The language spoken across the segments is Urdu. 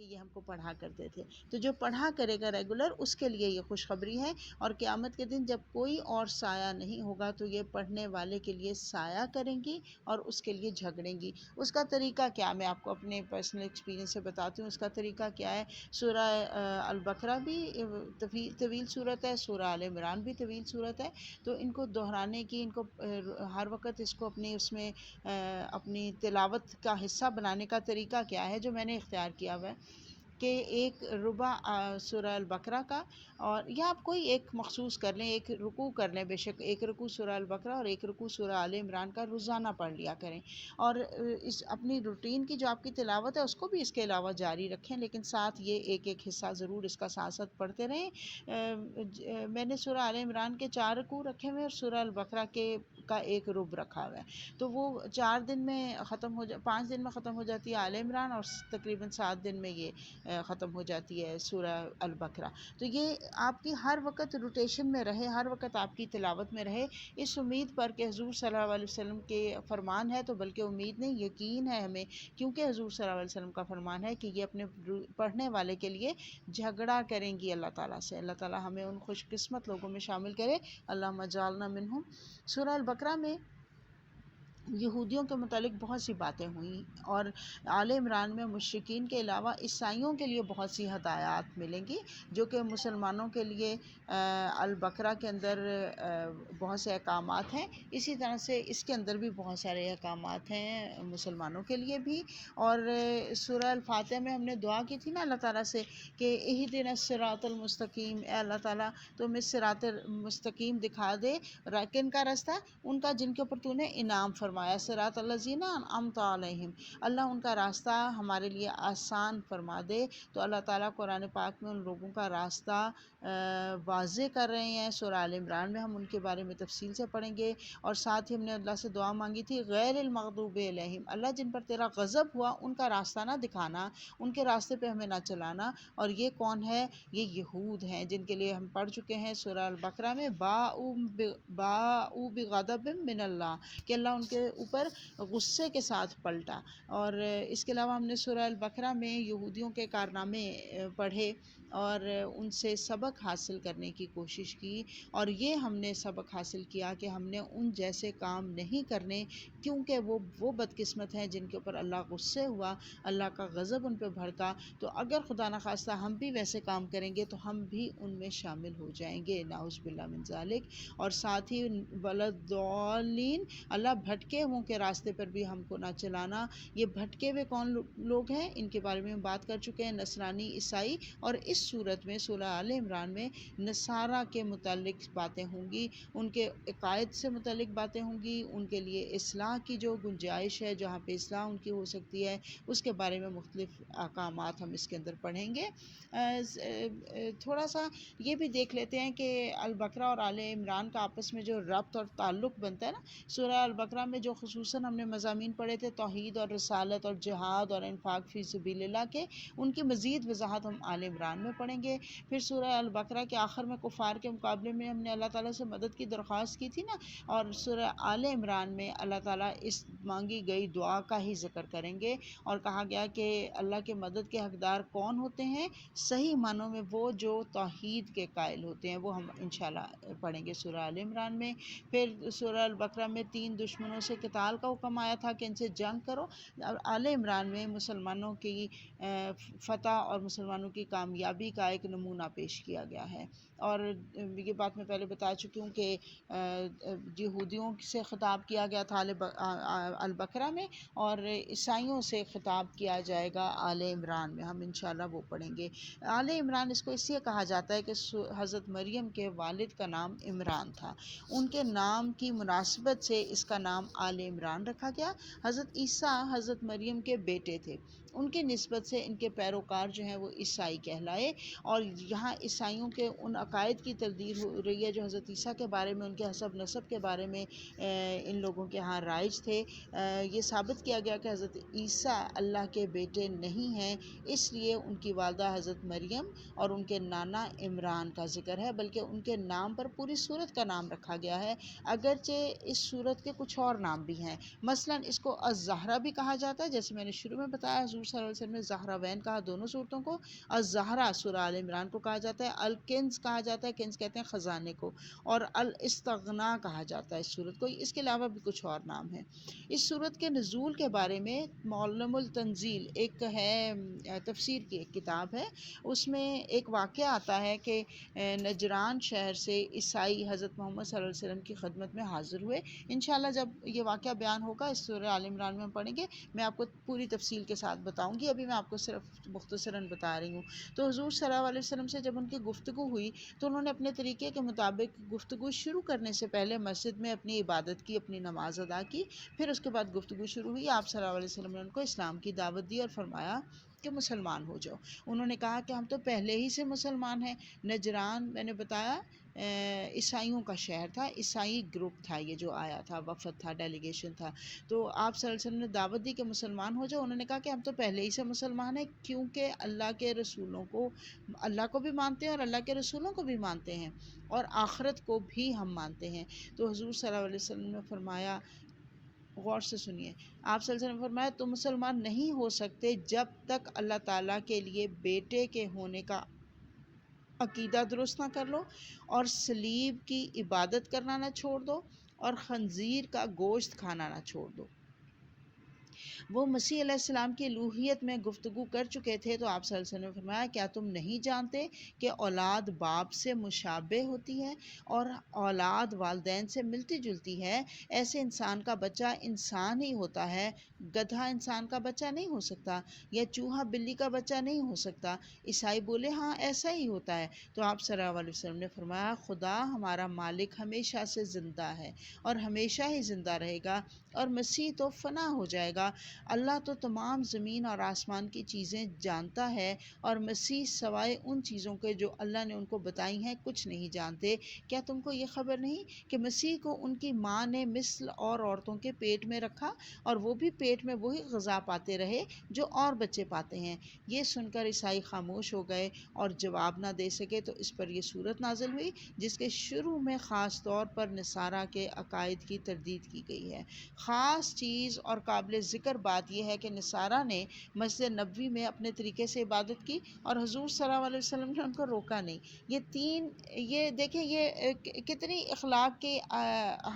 کہ یہ ہم کو پڑھا کرتے تھے. تو جو پڑھا کرے گا ریگولر اس کے لیے یہ خوشخبری ہے. اور قیامت کے دن جب کوئی اور سایہ نہیں ہوگا تو یہ پڑھنے والے کے لیے سایہ کریں گی اور اس کے لیے جھگڑیں گی. اس کا طریقہ کیا، میں آپ کو اپنے پرسنل ایکسپیرینس سے بتاتی ہوں. اس کا طریقہ کیا ہے، سورہ البقرہ بھی طویل صورت ہے، سورہ آل عمران بھی طویل صورت ہے. تو ان کو دہرانے کی، ان کو ہر وقت اس کو اپنی اس میں اپنی تلاوت کا حصہ بنانے کا طریقہ کیا ہے جو میں نے اختیار کیا ہوا ہے کہ ایک ربع سورہ البقرہ کا، اور یا آپ کوئی ایک مخصوص کر لیں، ایک رکوع کر لیں، بے شک ایک رکوع سورہ البقرہ اور ایک رکوع سورہ آل عمران کا روزانہ پڑھ لیا کریں. اور اس اپنی روٹین کی جو آپ کی تلاوت ہے اس کو بھی اس کے علاوہ جاری رکھیں، لیکن ساتھ یہ ایک ایک حصہ ضرور اس کا ساتھ ساتھ پڑھتے رہیں. میں نے سورہ آل عمران کے 4 رکوع رکھے ہوئے اور سورہ البقرہ کا ایک ربع رکھا ہوا ہے. تو وہ 5 دن میں ختم ہو جاتی ہے آل عمران، اور تقریباً 7 دن میں یہ ختم ہو جاتی ہے سورہ البقرہ. تو یہ آپ کی ہر وقت روٹیشن میں رہے، ہر وقت آپ کی تلاوت میں رہے، اس امید پر کہ حضور صلی اللہ علیہ وسلم کے فرمان ہے. تو بلکہ امید نہیں، یقین ہے ہمیں، کیونکہ حضور صلی اللہ علیہ وسلم کا فرمان ہے کہ یہ اپنے پڑھنے والے کے لیے جھگڑا کریں گی اللہ تعالیٰ سے. اللہ تعالیٰ ہمیں ان خوش قسمت لوگوں میں شامل کرے. اللہم اجعلنا منہم. سورہ البقرہ میں یہودیوں کے متعلق بہت سی باتیں ہوئیں، اور آل عمران میں مشرکین کے علاوہ عیسائیوں کے لیے بہت سی ہدایات ملیں گی جو کہ مسلمانوں کے لیے البقرہ کے اندر بہت سے احکامات ہیں. اسی طرح سے اس کے اندر بھی بہت سارے احکامات ہیں مسلمانوں کے لیے بھی. اور سورہ الفاتحہ میں ہم نے دعا کی تھی نا اللہ تعالیٰ سے کہ اہدنا الصراط المستقیم، اے اللہ تعالیٰ تم اس صراط مستقیم دکھا دے. کن کا راستہ؟ ان کا جن کے اوپر تو نے انعام فرمایا، صراط الذین انعمت علیہم. اللہ ان کا راستہ ہمارے لیے آسان فرما دے. تو اللہ تعالیٰ قرآن پاک میں ان لوگوں کا راستہ واضح کر رہے ہیں. سورہ آل عمران میں ہم ان کے بارے میں تفصیل سے پڑھیں گے. اور ساتھ ہی ہم نے اللہ سے دعا مانگی تھی غیر المغضوب علیہم، اللہ جن پر تیرا غضب ہوا ان کا راستہ نہ دکھانا، ان کے راستے پہ ہمیں نہ چلانا. اور یہ کون ہے؟ یہ یہود ہیں جن کے لیے ہم پڑھ چکے ہیں سورہ البقرہ میں باءوا بغضب من اللہ، کہ اللہ ان کے اوپر غصے کے ساتھ پلٹا. اور اس کے علاوہ ہم نے سورہ البقرہ میں یہودیوں کے کارنامے پڑھے اور ان سے سبق حاصل کرنے کی کوشش کی. اور یہ ہم نے سبق حاصل کیا کہ ہم نے ان جیسے کام نہیں کرنے، کیونکہ وہ بدقسمت ہیں جن کے اوپر اللہ غصے ہوا، اللہ کا غضب ان پہ بھڑکا. تو اگر خدا نخواستہ ہم بھی ویسے کام کریں گے تو ہم بھی ان میں شامل ہو جائیں گے، نعوذ باللہ من ذالک. اور ساتھ ہی ولضالین، اللہ بھٹکے ہوں کے راستے پر بھی ہم کو نہ چلانا. یہ بھٹکے ہوئے کون لوگ ہیں؟ ان کے بارے میں ہم بات کر چکے ہیں، نصرانی، عیسائی. اور اس صورت میں سورہ آل عمران میں نصارہ کے متعلق باتیں ہوں گی، ان کے عقائد سے متعلق باتیں ہوں گی، ان کے لیے اصلاح کی جو گنجائش ہے، جہاں پہ اصلاح ان کی ہو سکتی ہے، اس کے بارے میں مختلف احکامات ہم اس کے اندر پڑھیں گے. تھوڑا سا یہ بھی دیکھ لیتے ہیں کہ البقرہ اور آل عمران کا آپس میں جو ربط اور تعلق بنتا ہے نا. سورہ البقرہ میں جو خصوصاً ہم نے مضامین پڑھے تھے توحید اور رسالت اور جہاد اور انفاق فی سبیل اللہ کے، ان کی مزید وضاحت ہم آل عمران میں پڑھیں گے. پھر سورہ البقرہ کے آخر میں کفار کے مقابلے میں ہم نے اللہ تعالیٰ سے مدد کی درخواست کی تھی نا، اور سورہ آل عمران میں اللہ تعالیٰ اس مانگی گئی دعا کا ہی ذکر کریں گے. اور کہا گیا کہ اللہ کے مدد کے حقدار کون ہوتے ہیں؟ صحیح معنوں میں وہ جو توحید کے قائل ہوتے ہیں، وہ ہم انشاءاللہ پڑھیں گے سورہ آل عمران میں. پھر سورہ البقرہ میں 3 دشمنوں سے قتال کا حکم آیا تھا کہ ان سے جنگ کرو. آل عمران میں مسلمانوں کی فتح اور مسلمانوں کی کامیابی کا ایک نمونہ پیش کیا گیا ہے. اور یہ بات میں پہلے بتا چکی ہوں کہ یہودیوں سے خطاب کیا گیا تھا البقرہ میں، اور عیسائیوں سے خطاب کیا جائے گا آل عمران میں. ہم انشاءاللہ وہ پڑھیں گے. آل عمران اس کو اس لیے کہا جاتا ہے کہ حضرت مریم کے والد کا نام عمران تھا، ان کے نام کی مناسبت سے اس کا نام آل عمران رکھا گیا. حضرت عیسیٰ حضرت مریم کے بیٹے تھے، ان کی نسبت سے ان کے پیروکار جو ہیں وہ عیسائی کہلائے. اور یہاں عیسائیوں کے ان عقائد کی تردید ہو رہی ہے جو حضرت عیسیٰ کے بارے میں، ان کے حسب نسب کے بارے میں ان لوگوں کے ہاں رائج تھے. یہ ثابت کیا گیا کہ حضرت عیسیٰ اللہ کے بیٹے نہیں ہیں، اس لیے ان کی والدہ حضرت مریم اور ان کے نانا عمران کا ذکر ہے، بلکہ ان کے نام پر پوری سورت کا نام رکھا گیا ہے، اگرچہ اس سورت کے کچھ اور نام بھی ہیں. مثلا اس کو الزہرا بھی کہا جاتا ہے، جیسے میں نے شروع میں بتایا حضور حضور صلی اللہ علیہ وسلم نے زہراوین کہا دونوں صورتوں کو. الزہرا سورہ آل عمران کو کہا جاتا ہے. الکنز کہا جاتا ہے، کنز کہتے ہیں خزانے کو. اور الاستغنا کہا جاتا ہے اس صورت کو. اس کے علاوہ بھی کچھ اور نام ہیں. اس صورت کے نزول کے بارے میں معلم التنزیل ایک ہے، تفسیر کی ایک کتاب ہے، اس میں ایک واقعہ آتا ہے کہ نجران شہر سے عیسائی حضرت محمد صلی اللہ علیہ وسلم کی خدمت میں حاضر ہوئے. انشاءاللہ جب یہ واقعہ بیان ہوگا اس سورہ آل عمران میں ہم پڑھیں گے، میں آپ کو پوری تفصیل کے ساتھ بتاؤں گی، ابھی میں آپ کو صرف مختصراً بتا رہی ہوں. تو حضور صلی اللہ علیہ وسلم سے جب ان کی گفتگو ہوئی تو انہوں نے اپنے طریقے کے مطابق گفتگو شروع کرنے سے پہلے مسجد میں اپنی عبادت کی، اپنی نماز ادا کی. پھر اس کے بعد گفتگو شروع ہوئی. آپ صلی اللہ علیہ وسلم نے ان کو اسلام کی دعوت دی اور فرمایا کہ مسلمان ہو جاؤ. انہوں نے کہا کہ ہم تو پہلے ہی سے مسلمان ہیں. نجران میں نے بتایا عیسائیوں کا شہر تھا، عیسائی گروپ تھا یہ جو آیا تھا، وفد تھا، ڈیلیگیشن تھا. تو آپ صلی اللہ علیہ وسلم نے دعوت دی کہ مسلمان ہو جاؤ. انہوں نے کہا کہ ہم تو پہلے ہی سے مسلمان ہیں، کیونکہ اللہ کے رسولوں کو، اللہ کو بھی مانتے ہیں اور اللہ کے رسولوں کو بھی مانتے ہیں، اور آخرت کو بھی ہم مانتے ہیں. تو حضور صلی اللہ علیہ وسلم نے فرمایا، غور سے سنیے، آپ صلی اللہ علیہ وسلم نے فرمایا تم مسلمان نہیں ہو سکتے جب تک اللہ تعالیٰ کے لیے بیٹے کے ہونے کا عقیدہ درست نہ کر لو، اور صلیب کی عبادت کرنا نہ چھوڑ دو، اور خنزیر کا گوشت کھانا نہ چھوڑ دو. وہ مسیح علیہ السلام کی الوہیت میں گفتگو کر چکے تھے تو آپ صلی اللہ علیہ وسلم نے فرمایا کیا تم نہیں جانتے کہ اولاد باپ سے مشابہ ہوتی ہے اور اولاد والدین سے ملتی جلتی ہے؟ ایسے انسان کا بچہ انسان ہی ہوتا ہے، گدھا انسان کا بچہ نہیں ہو سکتا، یا چوہا بلی کا بچہ نہیں ہو سکتا. عیسائی بولے ہاں ایسا ہی ہوتا ہے. تو آپ صلی اللہ علیہ وسلم نے فرمایا خدا ہمارا مالک ہمیشہ سے زندہ ہے اور ہمیشہ ہی زندہ رہے گا، اور مسیح تو فنا ہو جائے گا. اللہ تو تمام زمین اور آسمان کی چیزیں جانتا ہے، اور مسیح سوائے ان چیزوں کے جو اللہ نے ان کو بتائی ہیں کچھ نہیں جانتے. کیا تم کو یہ خبر نہیں کہ مسیح کو ان کی ماں نے مثل اور عورتوں کے پیٹ میں رکھا، اور وہ بھی پیٹ میں وہی غذا پاتے رہے جو اور بچے پاتے ہیں؟ یہ سن کر عیسائی خاموش ہو گئے اور جواب نہ دے سکے. تو اس پر یہ صورت نازل ہوئی جس کے شروع میں خاص طور پر نصارہ کے عقائد کی تردید کی گئی ہے. خاص چیز اور قابل ذکر بات یہ ہے کہ نصارہ نے مسجد نبوی میں اپنے طریقے سے عبادت کی اور حضور صلی اللہ علیہ وسلم نے ان کو روکا نہیں. یہ دیکھیں یہ کتنی اخلاق کی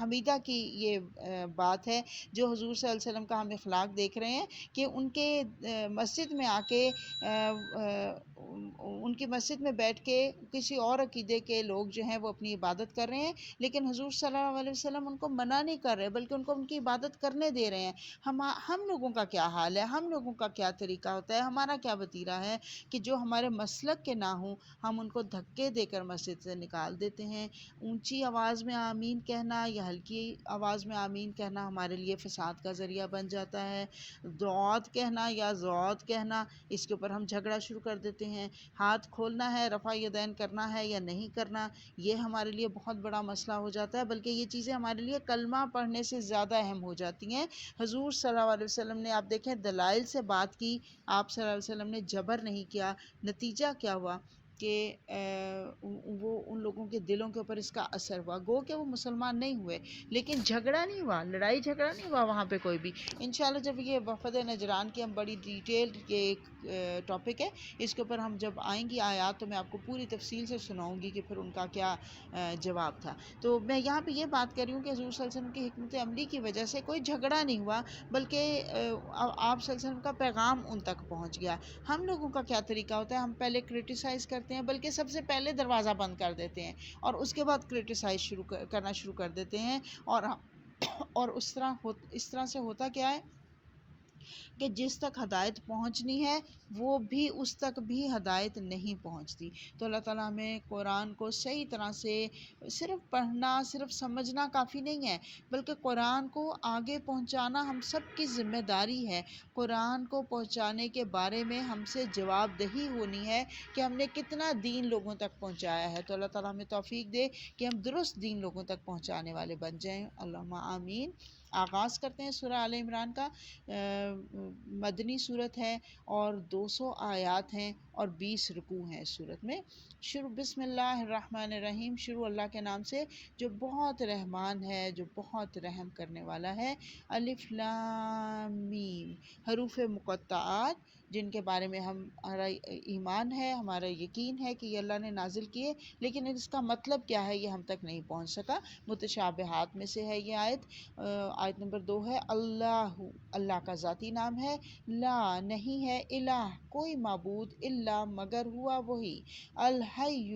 حمیدہ کی یہ بات ہے جو حضور صلی اللہ علیہ وسلم کا ہم اخلاق دیکھ رہے ہیں کہ ان کے مسجد میں آ کے ان کی مسجد میں بیٹھ کے کسی اور عقیدے کے لوگ جو ہیں وہ اپنی عبادت کر رہے ہیں، لیکن حضور صلی اللہ علیہ وسلم ان کو منع نہیں کر رہے بلکہ ان کو ان کی عبادت کرنے دے رہے ہیں. ہم لوگوں کا کیا حال ہے، ہم لوگوں کا کیا طریقہ ہوتا ہے، ہمارا کیا وتیرہ ہے کہ جو ہمارے مسلک کے نہ ہوں ہم ان کو دھکے دے کر مسجد سے نکال دیتے ہیں. اونچی آواز میں آمین کہنا یا ہلکی آواز میں آمین کہنا ہمارے لیے فساد کا ذریعہ بن جاتا ہے. ذوات کہنا یا ذوات کہنا، اس کے اوپر ہم جھگڑا شروع کر دیتے ہیں. ہاتھ کھولنا ہے، رفع یدین کرنا ہے یا نہیں کرنا، یہ ہمارے لیے بہت بڑا مسئلہ ہو جاتا ہے، بلکہ یہ چیزیں ہمارے لیے کلمہ پڑھنے سے زیادہ اہم ہو جاتی ہیں. حضور صلی اللہ علیہ وسلم نے آپ دیکھیں دلائل سے بات کی، آپ صلی اللہ علیہ وسلم نے جبر نہیں کیا. نتیجہ کیا ہوا کہ وہ ان لوگوں کے دلوں کے اوپر اس کا اثر ہوا. گو کہ وہ مسلمان نہیں ہوئے لیکن جھگڑا نہیں ہوا، لڑائی جھگڑا نہیں ہوا وہاں پہ کوئی بھی. انشاءاللہ جب یہ وفد نجران کی ہم بڑی ڈیٹیل یہ ایک ٹاپک ہے، اس کے اوپر ہم جب آئیں گی آیات تو میں آپ کو پوری تفصیل سے سناؤں گی کہ پھر ان کا کیا جواب تھا. تو میں یہاں پہ یہ بات کر رہی ہوں کہ حضور صلی اللہ علیہ وسلم کی حکمت عملی کی وجہ سے کوئی جھگڑا نہیں ہوا، بلکہ آپ صلی اللہ علیہ وسلم کا پیغام ان تک پہنچ گیا. ہم لوگوں کا کیا طریقہ ہوتا ہے، ہم پہلے کرٹیسائز کرتے ہیں، بلکہ سب سے پہلے دروازہ بند کر دیتے ہیں اور اس کے بعد کرٹیسائز کرنا شروع کر دیتے ہیں. اور اس طرح سے ہوتا کیا ہے کہ جس تک ہدایت پہنچنی ہے وہ بھی اس تک بھی ہدایت نہیں پہنچتی. تو اللہ تعالیٰ ہمیں قرآن کو صحیح طرح سے صرف پڑھنا، صرف سمجھنا کافی نہیں ہے، بلکہ قرآن کو آگے پہنچانا ہم سب کی ذمہ داری ہے. قرآن کو پہنچانے کے بارے میں ہم سے جواب دہی ہونی ہے کہ ہم نے کتنا دین لوگوں تک پہنچایا ہے. تو اللہ تعالیٰ ہمیں توفیق دے کہ ہم درست دین لوگوں تک پہنچانے والے بن جائیں. اللہم آمین. آغاز کرتے ہیں سورہ آل عمران کا۔ مدنی صورت ہے اور 200 آیات ہیں اور 20 رکوع ہیں اس صورت میں۔ شروع بسم اللہ الرحمن الرحیم، شروع اللہ کے نام سے جو بہت رحمان ہے، جو بہت رحم کرنے والا ہے۔ الف لام میم، حروف مقطعات جن کے بارے میں ہمارا ایمان ہے، ہمارا یقین ہے کہ یہ اللہ نے نازل کیے، لیکن اس کا مطلب کیا ہے یہ ہم تک نہیں پہنچ سکا۔ متشابہات میں سے ہے یہ آیت۔ آیت نمبر 2 ہے اللہ، اللہ کا ذاتی نام ہے۔ لا نہیں ہے، الہ کوئی معبود، الا مگر ہوا وہی، الحی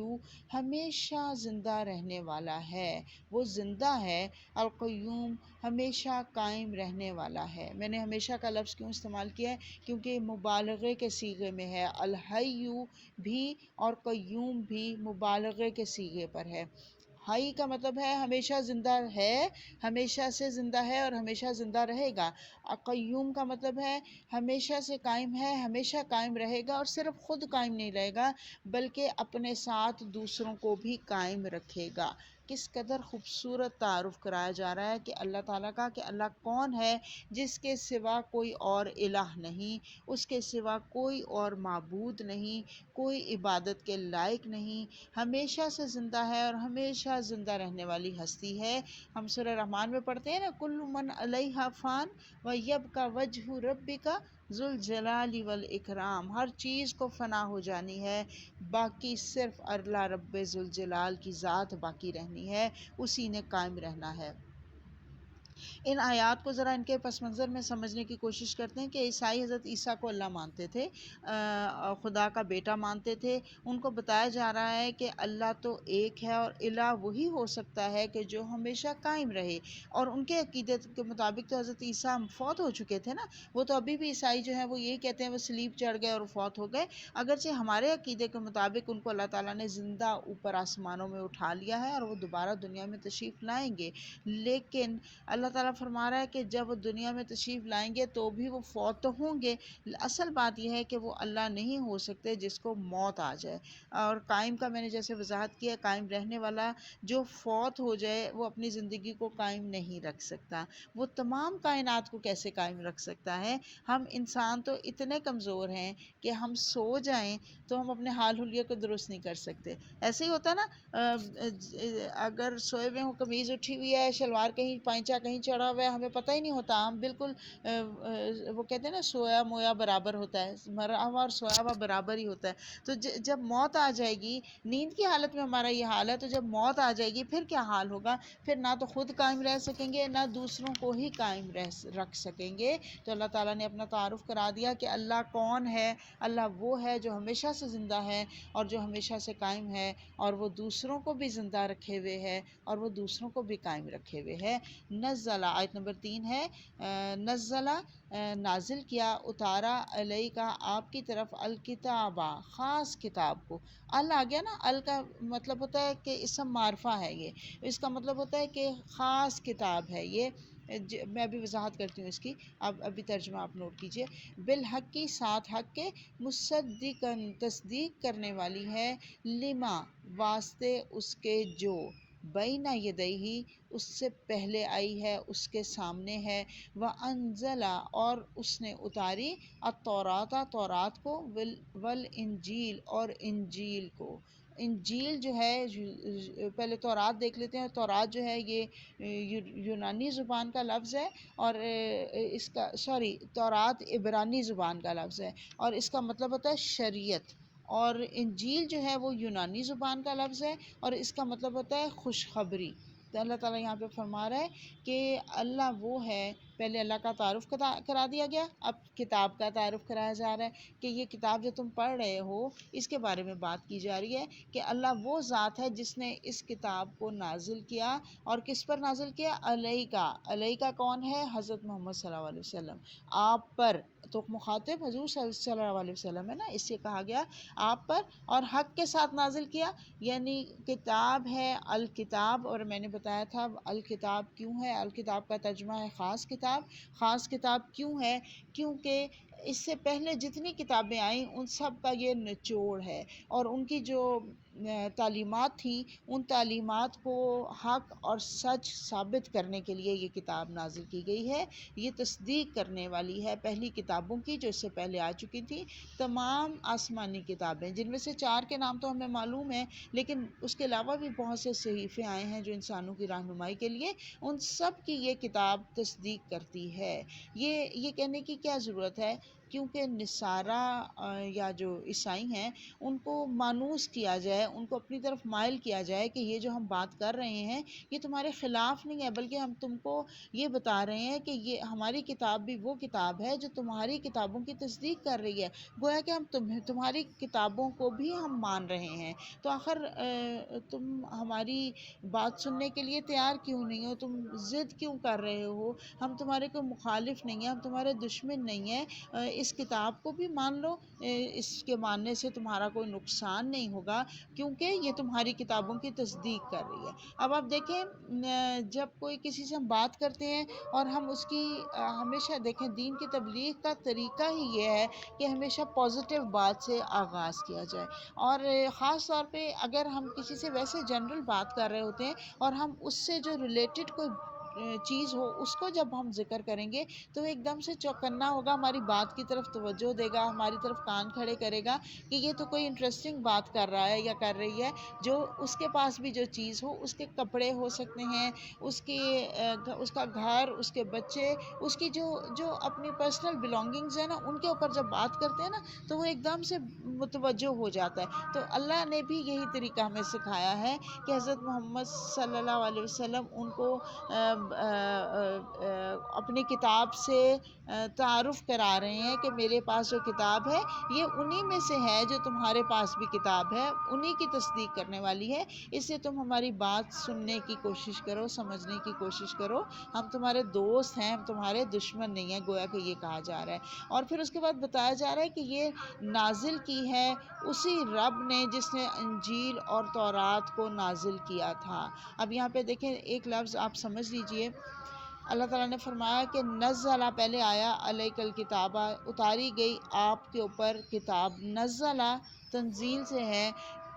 ہمیشہ زندہ رہنے والا ہے، وہ زندہ ہے، القیوم ہمیشہ قائم رہنے والا ہے۔ میں نے ہمیشہ کا لفظ کیوں استعمال کیا ہے؟ کیونکہ مبالغے کے صیغے میں ہے، الحی بھی اور قیوم بھی مبالغے کے صیغے پر ہے۔ حی کا مطلب ہے ہمیشہ زندہ ہے، ہمیشہ سے زندہ ہے اور ہمیشہ زندہ رہے گا۔ قیوم کا مطلب ہے ہمیشہ سے قائم ہے، ہمیشہ قائم رہے گا، اور صرف خود قائم نہیں رہے گا بلکہ اپنے ساتھ دوسروں کو بھی قائم رکھے گا۔ کس قدر خوبصورت تعارف کرایا جا رہا ہے کہ اللہ تعالیٰ کا، کہ اللہ کون ہے، جس کے سوا کوئی اور الہ نہیں، اس کے سوا کوئی اور معبود نہیں، کوئی عبادت کے لائق نہیں، ہمیشہ سے زندہ ہے اور ہمیشہ زندہ رہنے والی ہستی ہے۔ ہم سورہ رحمان میں پڑھتے ہیں نا، کل من علیہا فان ویبقی وجہ ربک ذو الجلال والاکرام، ہر چیز کو فنا ہو جانی ہے، باقی صرف اللہ رب ذوالجلال کی ذات باقی رہنی ہے، اسی نے قائم رہنا ہے۔ ان آیات کو ذرا ان کے پس منظر میں سمجھنے کی کوشش کرتے ہیں کہ عیسائی حضرت عیسیٰ کو اللہ مانتے تھے، خدا کا بیٹا مانتے تھے۔ ان کو بتایا جا رہا ہے کہ اللہ تو ایک ہے اور الہ وہی ہو سکتا ہے کہ جو ہمیشہ قائم رہے، اور ان کے عقیدے کے مطابق تو حضرت عیسیٰ فوت ہو چکے تھے نا، وہ تو ابھی بھی عیسائی جو ہیں وہ یہی کہتے ہیں وہ صلیب چڑھ گئے اور فوت ہو گئے، اگرچہ ہمارے عقیدے کے مطابق ان کو اللہ تعالیٰ نے زندہ اوپر آسمانوں میں اٹھا لیا ہے اور وہ دوبارہ دنیا میں تشریف لائیں گے، لیکن اللہ تعالیٰ فرما رہا ہے کہ جب وہ دنیا میں تشریف لائیں گے تو بھی وہ فوت تو ہوں گے۔ اصل بات یہ ہے کہ وہ اللہ نہیں ہو سکتے جس کو موت آ جائے، اور قائم کا میں نے جیسے وضاحت کیا، قائم رہنے والا جو فوت ہو جائے وہ اپنی زندگی کو قائم نہیں رکھ سکتا، وہ تمام کائنات کو کیسے قائم رکھ سکتا ہے؟ ہم انسان تو اتنے کمزور ہیں کہ ہم سو جائیں تو ہم اپنے حال حلیے کو درست نہیں کر سکتے۔ ایسے ہی ہوتا نا، اگر سوئے ہوئے ہوں، قمیض اٹھی ہوئی ہے، شلوار کہیں پائنچا کہیں چڑھا ہوا ہے، ہمیں پتہ ہی نہیں ہوتا، ہم بالکل وہ کہتے ہیں نا سویا مویا برابر ہوتا ہے، مرا ہوا اور سویا ہوا برابر ہی ہوتا ہے۔ تو جب موت آ جائے گی، نیند کی حالت میں ہمارا یہ حال ہے، تو جب موت آ جائے گی پھر کیا حال ہوگا؟ پھر نہ تو خود قائم رہ سکیں گے، نہ دوسروں کو ہی قائم رکھ سکیں گے۔ تو اللہ تعالیٰ نے اپنا تعارف کرا دیا کہ اللہ کون ہے۔ اللہ وہ ہے جو ہمیشہ سے زندہ ہے اور جو ہمیشہ سے قائم ہے، اور وہ دوسروں کو بھی زندہ رکھے ہوئے ہے اور وہ دوسروں کو بھی قائم رکھے ہوئے ہے۔ نزلہ آیت نمبر 3 ہے، نزلہ نازل کیا، اتارا، علیہ کا آپ کی طرف، الکتابہ خاص کتاب کو۔ ال آ گیا نا، ال کا مطلب ہوتا ہے کہ اسم معرفہ ہے، یہ اس کا مطلب ہوتا ہے کہ خاص کتاب ہے یہ۔ میں ابھی وضاحت کرتی ہوں اس کی، ابھی ترجمہ آپ نوٹ کیجئے۔ بالحق کی، ساتھ حق کے، مصدقاً تصدیق کرنے والی ہے، لما واسطے اس کے جو، بین یدیہ اس سے پہلے آئی ہے، اس کے سامنے ہے، وانزل اور اس نے اتاری، التوراۃ تورات کو، والانجیل اور انجیل کو۔ انجیل جو ہے، پہلے تورات دیکھ لیتے ہیں، تورات جو ہے یہ یونانی زبان کا لفظ ہے، اور اس کا تورات عبرانی زبان کا لفظ ہے، اور اس کا مطلب ہوتا ہے شریعت، اور انجیل جو ہے وہ یونانی زبان کا لفظ ہے اور اس کا مطلب ہوتا ہے خوشخبری۔ تو اللہ تعالیٰ یہاں پہ فرما رہا ہے کہ اللہ وہ ہے، پہلے اللہ کا تعارف کرا دیا گیا، اب کتاب کا تعارف کرایا جا رہا ہے کہ یہ کتاب جو تم پڑھ رہے ہو اس کے بارے میں بات کی جا رہی ہے کہ اللہ وہ ذات ہے جس نے اس کتاب کو نازل کیا، اور کس پر نازل کیا؟ علیہ کا۔ علیہ کا کون ہے؟ حضرت محمد صلی اللہ علیہ وسلم، آپ پر، تو مخاطب حضور صلی اللہ علیہ وسلم ہے نا، اس سے کہا گیا آپ پر، اور حق کے ساتھ نازل کیا، یعنی کتاب ہے الکتاب، اور میں نے بتایا تھا الکتاب کیوں ہے، الکتاب کا ترجمہ ہے خاص کتاب۔ کتاب خاص کتاب کیوں ہے؟ کیونکہ اس سے پہلے جتنی کتابیں آئیں ان سب کا یہ نچوڑ ہے، اور ان کی جو تعلیمات تھیں ان تعلیمات کو حق اور سچ ثابت کرنے کے لیے یہ کتاب نازل کی گئی ہے۔ یہ تصدیق کرنے والی ہے پہلی کتابوں کی جو اس سے پہلے آ چکی تھیں۔ تمام آسمانی کتابیں، جن میں سے 4 کے نام تو ہمیں معلوم ہیں، لیکن اس کے علاوہ بھی بہت سے صحیفے آئے ہیں جو انسانوں کی رہنمائی کے لیے، ان سب کی یہ کتاب تصدیق کرتی ہے۔ یہ کہنے کی کیا ضرورت ہے؟ کیونکہ نصارہ یا جو عیسائی ہیں ان کو مانوس کیا جائے، ان کو اپنی طرف مائل کیا جائے کہ یہ جو ہم بات کر رہے ہیں یہ تمہارے خلاف نہیں ہے، بلکہ ہم تم کو یہ بتا رہے ہیں کہ یہ ہماری کتاب بھی وہ کتاب ہے جو تمہاری کتابوں کی تصدیق کر رہی ہے، گویا کہ ہم تمہاری کتابوں کو بھی ہم مان رہے ہیں، تو آخر تم ہماری بات سننے کے لیے تیار کیوں نہیں ہو؟ تم ضد کیوں کر رہے ہو؟ ہم تمہارے کوئی مخالف نہیں ہیں، ہم تمہارے دشمن نہیں ہیں، اس کتاب کو بھی مان لو، اس کے ماننے سے تمہارا کوئی نقصان نہیں ہوگا، کیونکہ یہ تمہاری کتابوں کی تصدیق کر رہی ہے۔ اب آپ دیکھیں، جب کوئی کسی سے ہم بات کرتے ہیں اور ہم اس کی ہمیشہ دیکھیں دین کی تبلیغ کا طریقہ ہی یہ ہے کہ ہمیشہ پازیٹیو بات سے آغاز کیا جائے، اور خاص طور پہ اگر ہم کسی سے ویسے جنرل بات کر رہے ہوتے ہیں اور ہم اس سے جو ریلیٹڈ کوئی چیز ہو اس کو جب ہم ذکر کریں گے تو ایک دم سے چوکنا ہوگا، ہماری بات کی طرف توجہ دے گا، ہماری طرف کان کھڑے کرے گا کہ یہ تو کوئی انٹرسٹنگ بات کر رہا ہے یا کر رہی ہے، جو اس کے پاس بھی جو چیز ہو، اس کے کپڑے ہو سکتے ہیں، اس کا گھر، اس کے بچے، اس کی جو اپنی پرسنل بلانگنگز ہیں نا، ان کے اوپر جب بات کرتے ہیں نا تو وہ ایک دم سے متوجہ ہو جاتا ہے۔ تو اللہ نے بھی یہی طریقہ ہمیں سکھایا ہے کہ حضرت محمد صلی اللہ علیہ وسلم ان کو اپنی کتاب سے تعارف کرا رہے ہیں کہ میرے پاس جو کتاب ہے یہ انہی میں سے ہے جو تمہارے پاس بھی کتاب ہے، انہی کی تصدیق کرنے والی ہے، اس سے تم ہماری بات سننے کی کوشش کرو، سمجھنے کی کوشش کرو، ہم تمہارے دوست ہیں، ہم تمہارے دشمن نہیں ہیں، گویا کہ یہ کہا جا رہا ہے۔ اور پھر اس کے بعد بتایا جا رہا ہے کہ یہ نازل کی ہے اسی رب نے جس نے انجیل اور تورات کو نازل کیا تھا۔ اب یہاں پہ دیکھیں ایک لفظ آپ سمجھ لیجئے، اللہ تعالیٰ نے فرمایا کہ نزلہ پہلے آیا، علیک الکتابہ اتاری گئی آپ کے اوپر کتاب، نزلہ تنزیل سے ہے،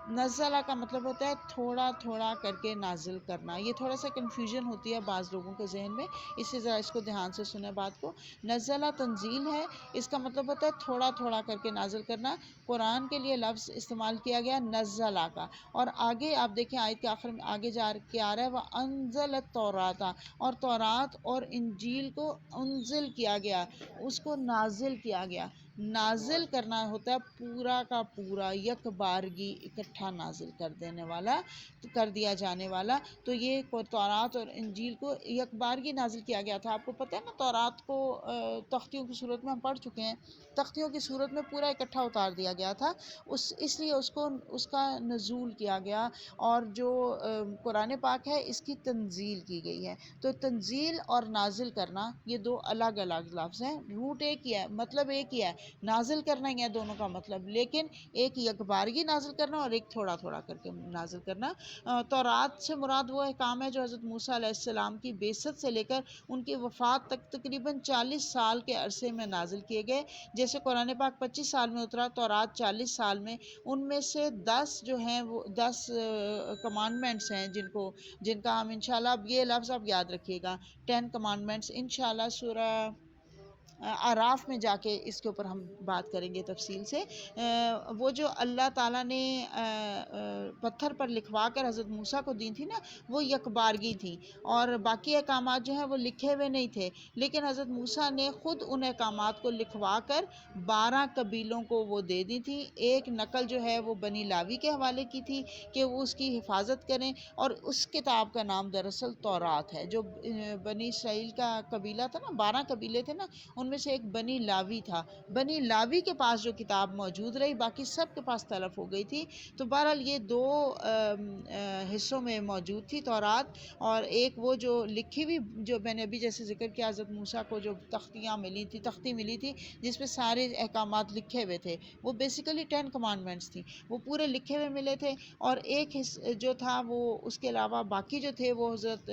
نزلہ کا مطلب ہوتا ہے تھوڑا تھوڑا کر کے نازل کرنا، یہ تھوڑا سا کنفیوژن ہوتی ہے بعض لوگوں کے ذہن میں، اس سے ذرا اس کو دھیان سے سنیں بات کو۔ نزلہ تنزیل ہے، اس کا مطلب ہوتا ہے تھوڑا تھوڑا کر کے نازل کرنا۔ قرآن کے لیے لفظ استعمال کیا گیا نزلہ کا، اور آگے آپ دیکھیں آیت کے آخر میں آگے جا کے آ رہا ہے وَأَنزَلَ التَّوْرَاةَ، اور تورات اور انجیل کو انزل کیا گیا، اس کو نازل کیا گیا۔ نازل کرنا ہوتا ہے پورا کا پورا، یک بارگی اکٹھا نازل کر دینے والا، کر دیا جانے والا، تو یہ تورات اور انجیل کو یک بارگی نازل کیا گیا تھا۔ آپ کو پتہ ہے نا تورات کو تختیوں کی صورت میں ہم پڑھ چکے ہیں، تختیوں کی صورت میں پورا اکٹھا اتار دیا گیا تھا، اس لیے اس کا نزول کیا گیا، اور جو قرآن پاک ہے اس کی تنزیل کی گئی ہے۔ تو تنزیل اور نازل کرنا یہ دو الگ الگ لفظ ہیں، روٹ ایک ہی ہے، مطلب ایک ہی ہے، نازل کرنا ہی ہے دونوں کا مطلب، لیکن ایک یکبارگی نازل کرنا اور ایک تھوڑا تھوڑا کر کے نازل کرنا۔ تورات سے مراد وہ احکام ہے جو حضرت موسیٰ علیہ السلام کی بعثت سے لے کر ان کی وفات تک تقریباً 40 سال کے عرصے میں نازل کیے گئے، جیسے قرآن پاک 25 سال میں اترا، تورات 40 سال میں، ان میں سے 10 جو ہیں وہ 10 کمانڈمنٹس ہیں جن کا ہم انشاءاللہ، اب یہ لفظ آپ یاد رکھیے گا، 10 کمانڈمنٹس انشاءاللہ سورہ اعراف میں جا کے اس کے اوپر ہم بات کریں گے تفصیل سے۔ وہ جو اللہ تعالیٰ نے پتھر پر لکھوا کر حضرت موسیٰ کو دی تھی نا، وہ یکبارگی تھی، اور باقی احکامات جو ہیں وہ لکھے ہوئے نہیں تھے، لیکن حضرت موسیٰ نے خود ان احکامات کو لکھوا کر 12 قبیلوں کو وہ دے دی تھی۔ ایک نقل جو ہے وہ بنی لاوی کے حوالے کی تھی کہ وہ اس کی حفاظت کریں، اور اس کتاب کا نام دراصل تورات ہے۔ جو بنی اسرائیل کا قبیلہ تھا نا، 12 قبیلے تھے نا، ان میں سے ایک بنی لاوی تھا، بنی لاوی کے پاس جو کتاب موجود رہی باقی سب کے پاس تلف ہو گئی تھی۔ تو بہرحال یہ دو حصوں میں موجود تھی تورات، اور ایک وہ جو لکھی ہوئی، جو میں نے ابھی جیسے ذکر کیا حضرت موسیٰ کو جو تختی ملی تھی جس پہ سارے احکامات لکھے ہوئے تھے، وہ بیسیکلی 10 کمانڈمنٹس تھی، وہ پورے لکھے ہوئے ملے تھے۔ اور ایک جو تھا وہ اس کے علاوہ باقی جو تھے وہ حضرت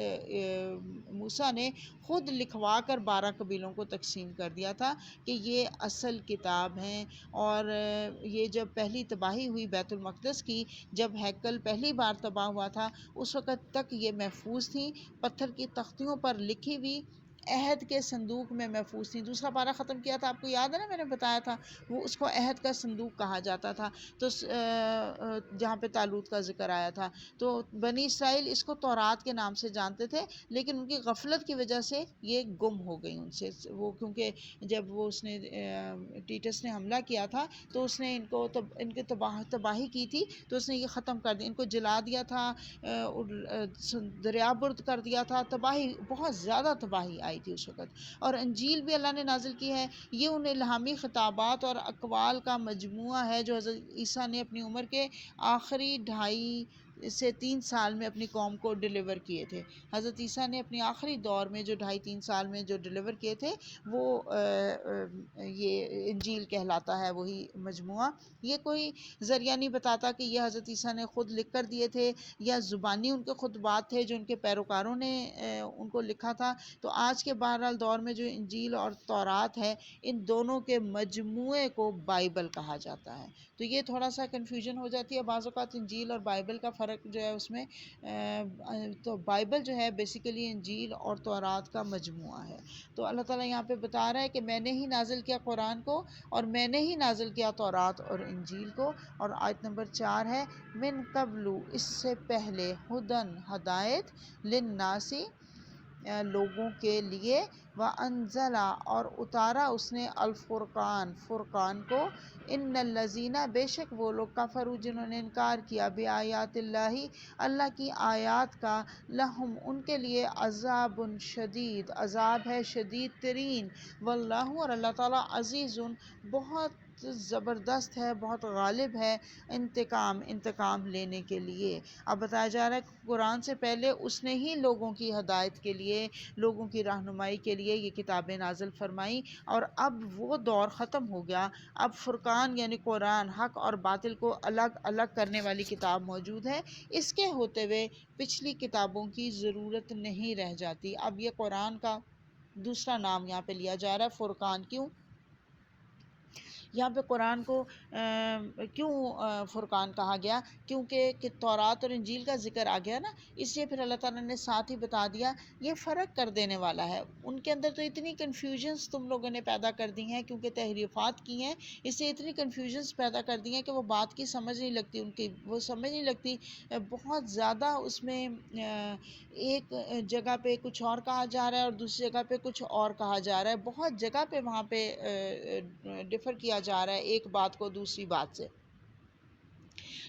موسیٰ نے خود لکھوا کر 12 قبیلوں کو تقسیم کر دیا تھا کہ یہ اصل کتاب ہیں۔ اور یہ جب پہلی تباہی ہوئی بیت المقدس کی، جب ہیکل پہلی بار تباہ ہوا تھا، اس وقت تک یہ محفوظ تھیں، پتھر کی تختیوں پر لکھی ہوئی عہد کے صندوق میں محفوظ تھیں۔ دوسرا پارہ ختم کیا تھا، آپ کو یاد ہے نا، میں نے بتایا تھا وہ اس کو عہد کا صندوق کہا جاتا تھا، تو جہاں پہ طالوت کا ذکر آیا تھا۔ تو بنی اسرائیل اس کو تورات کے نام سے جانتے تھے، لیکن ان کی غفلت کی وجہ سے یہ گم ہو گئی ان سے، وہ کیونکہ جب وہ اس نے ٹیٹس نے حملہ کیا تھا تو اس نے ان کی تباہی کی تھی، تو اس نے یہ ختم کر دیا، ان کو جلا دیا تھا، دریا برد کر دیا تھا، تباہی، بہت زیادہ تباہی آئی تھی اس وقت۔ اور انجیل بھی اللہ نے نازل کی ہے، یہ ان الہامی خطابات اور اقوال کا مجموعہ ہے جو حضرت عیسیٰ نے اپنی عمر کے آخری 2.5 سے 3 سال میں اپنی قوم کو ڈیلیور کیے تھے۔ حضرت عیسیٰ نے اپنی آخری دور میں جو 2.5-3 سال میں جو ڈیلیور کیے تھے وہ یہ انجیل کہلاتا ہے، وہی مجموعہ۔ یہ کوئی ذریعہ نہیں بتاتا کہ یہ حضرت عیسیٰ نے خود لکھ کر دیے تھے یا زبانی ان کے خطبات تھے جو ان کے پیروکاروں نے ان کو لکھا تھا۔ تو آج کے بہرحال دور میں جو انجیل اور تورات ہے، ان دونوں کے مجموعے کو بائبل کہا جاتا ہے۔ تو یہ تھوڑا سا کنفیوژن ہو جاتی ہے بعض اوقات انجیل اور بائبل کا فرق جو ہے اس میں، تو بائبل جو ہے بیسیکلی انجیل اور تورات کا مجموعہ ہے۔ تو اللہ تعالیٰ یہاں پہ بتا رہا ہے کہ میں نے ہی نازل کیا قرآن کو، اور میں نے ہی نازل کیا تورات اور انجیل کو۔ اور آیت نمبر 4 ہے، من قبل، اس سے پہلے، ہدن، ہدایت، للناس، لوگوں کے لیے، وَأَنزَلَ، اور اتارا اس نے، الفرقان، فرقان کو، ان الذین، بے شک وہ لوگ، کفروا، جنہوں نے انکار کیا، بآیات اللہ، اللہ کی آیات کا، لہم، ان کے لیے، عذاب شدید، عذاب ہے شدید ترین، واللہ، اور اللہ تعالیٰ، عزیز، بہت زبردست ہے، بہت غالب ہے، انتقام لینے کے لیے۔ اب بتایا جا رہا ہے کہ قرآن سے پہلے اس نے ہی لوگوں کی ہدایت کے لیے، لوگوں کی رہنمائی کے لیے یہ کتابیں نازل فرمائیں، اور اب وہ دور ختم ہو گیا، اب فرقان یعنی قرآن، حق اور باطل کو الگ الگ کرنے والی کتاب موجود ہے۔ اس کے ہوتے ہوئے پچھلی کتابوں کی ضرورت نہیں رہ جاتی۔ اب یہ قرآن کا دوسرا نام یہاں پہ لیا جا رہا ہے، فرقان۔ کیوں یہاں پہ قرآن کو کیوں فرقان کہا گیا؟ کیونکہ تورات اور انجیل کا ذکر آ گیا نا، اس لیے پھر اللہ تعالیٰ نے ساتھ ہی بتا دیا یہ فرق کر دینے والا ہے۔ ان کے اندر تو اتنی کنفیوژنس تم لوگوں نے پیدا کر دی ہیں کیونکہ تحریفات کی ہیں، اس سے اتنی کنفیوژنس پیدا کر دی ہیں کہ وہ بات کی سمجھ نہیں لگتی، ان کی وہ سمجھ نہیں لگتی، بہت زیادہ اس میں ایک جگہ پہ کچھ اور کہا جا رہا ہے اور دوسری جگہ پہ کچھ اور کہا جا رہا ہے، بہت جگہ پہ وہاں پہ ڈفر کیا جا رہا ہے ایک بات کو دوسری بات سے۔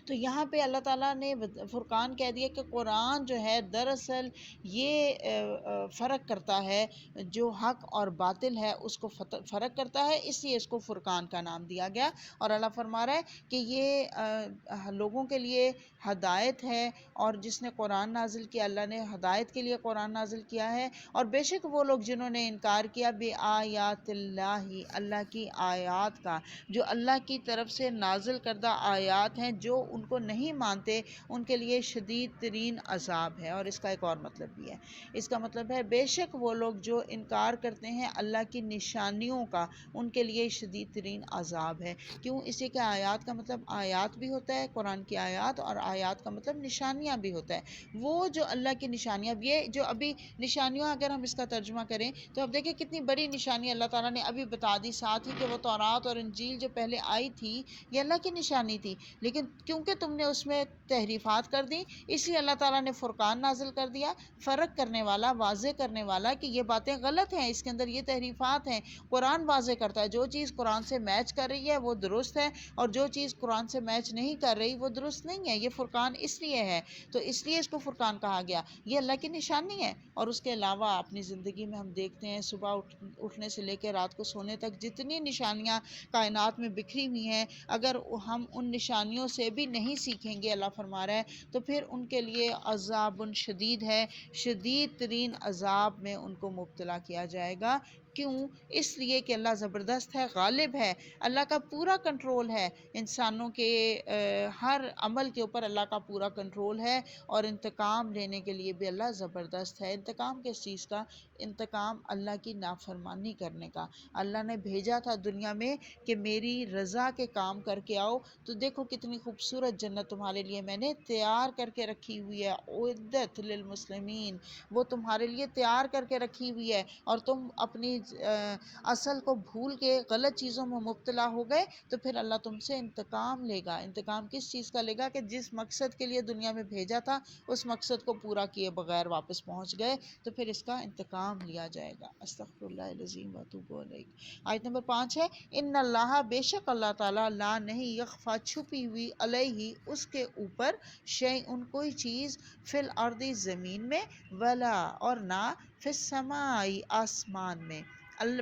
تو یہاں پہ اللہ تعالیٰ نے فرقان کہہ دیا کہ قرآن جو ہے دراصل یہ فرق کرتا ہے، جو حق اور باطل ہے اس کو فرق کرتا ہے، اس لیے اس کو فرقان کا نام دیا گیا۔ اور اللہ فرما رہا ہے کہ یہ لوگوں کے لیے ہدایت ہے، اور جس نے قرآن نازل کیا، اللہ نے ہدایت کے لیے قرآن نازل کیا ہے۔ اور بے شک وہ لوگ جنہوں نے انکار کیا بآیات اللہ، اللہ کی آیات کا، جو اللہ کی طرف سے نازل کردہ آیات ہیں، جو ان کو نہیں مانتے ان کے لیے شدید ترین عذاب ہے۔ اور اس کا ایک اور مطلب بھی ہے، اس کا مطلب ہے بے شک وہ لوگ جو انکار کرتے ہیں اللہ کی نشانیوں کا، ان کے لیے شدید ترین عذاب ہے۔ کیوں؟ اسی کے آیات کا مطلب آیات بھی ہوتا ہے، قرآن کی آیات، اور آیات کا مطلب نشانیاں بھی ہوتا ہے۔ وہ جو اللہ کی نشانیاں، یہ جو ابھی نشانیاں، اگر ہم اس کا ترجمہ کریں تو اب دیکھیں کتنی بڑی نشانی اللہ تعالیٰ نے ابھی بتا دی، ساتھ ہی کہ وہ تورات اور انجیل جو پہلے آئی تھی یہ اللہ کی نشانی تھی، لیکن کیونکہ تم نے اس میں تحریفات کر دی، اس لیے اللہ تعالیٰ نے فرقان نازل کر دیا، فرق کرنے والا، واضح کرنے والا کہ یہ باتیں غلط ہیں، اس کے اندر یہ تحریفات ہیں۔ قرآن واضح کرتا ہے جو چیز قرآن سے میچ کر رہی ہے وہ درست ہے، اور جو چیز قرآن سے میچ نہیں کر رہی وہ درست نہیں ہے۔ یہ فرقان اس لیے ہے، تو اس لیے اس کو فرقان کہا گیا۔ یہ اللہ کی نشانی ہے۔ اور اس کے علاوہ اپنی زندگی میں ہم دیکھتے ہیں صبح اٹھنے سے لے کے رات کو سونے تک جتنی نشانیاں کائنات میں بکھری ہوئی ہیں، اگر ہم ان نشانیوں سے بھی نہیں سیکھیں گے، اللہ فرما رہا ہے، تو پھر ان کے لیے عذاب شدید ہے، شدید ترین عذاب میں ان کو مبتلا کیا جائے گا۔ کیوں؟ اس لیے کہ اللہ زبردست ہے، غالب ہے، اللہ کا پورا کنٹرول ہے، انسانوں کے ہر عمل کے اوپر اللہ کا پورا کنٹرول ہے، اور انتقام لینے کے لیے بھی اللہ زبردست ہے۔ انتقام کس چیز کا؟ انتقام اللہ کی نافرمانی کرنے کا۔ اللہ نے بھیجا تھا دنیا میں کہ میری رضا کے کام کر کے آؤ، تو دیکھو کتنی خوبصورت جنت تمہارے لیے میں نے تیار کر کے رکھی ہوئی ہے، اعدت للمسلمین، وہ تمہارے لیے تیار کر کے رکھی ہوئی ہے، اور تم اپنی اصل کو بھول کے غلط چیزوں میں مبتلا ہو گئے، تو پھر اللہ تم سے انتقام لے گا۔ انتقام کس چیز کا لے گا؟ کہ جس مقصد کے لیے دنیا میں بھیجا تھا اس مقصد کو پورا کیے بغیر واپس پہنچ گئے، تو پھر اس کا انتقام لیا جائے گا۔ استغفر اللہ العظیم واتوب الیہ۔ آیت نمبر 5 ہے، ان اللہ، بے شک اللہ تعالیٰ، لا نہیں، یخفا، چھپی ہوئی، علیہ، اس کے اوپر، شیئن، کوئی چیز، فی الارض، زمین میں، ولا، اور نہ، فی السماء، آسمان میں۔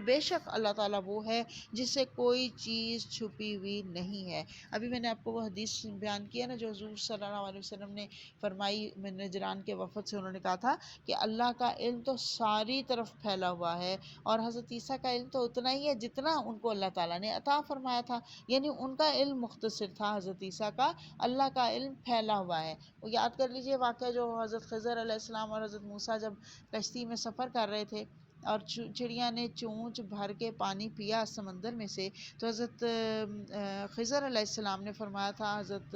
بے شک اللہ تعالیٰ وہ ہے جس سے کوئی چیز چھپی ہوئی نہیں ہے۔ ابھی میں نے آپ کو وہ حدیث بیان کیا نا جو حضور صلی اللہ علیہ وسلم نے فرمائی، نجران کے وفد سے انہوں نے کہا تھا کہ اللہ کا علم تو ساری طرف پھیلا ہوا ہے، اور حضرت عیسیٰ کا علم تو اتنا ہی ہے جتنا ان کو اللہ تعالیٰ نے عطا فرمایا تھا، یعنی ان کا علم مختصر تھا حضرت عیسیٰ کا، اللہ کا علم پھیلا ہوا ہے۔ وہ یاد کر لیجئے واقعہ جو حضرت خضر علیہ السلام اور حضرت موسیٰ جب کشتی میں سفر کر رہے تھے اور چڑیا نے چونچ بھر کے پانی پیا سمندر میں سے، تو حضرت خضر علیہ السلام نے فرمایا تھا حضرت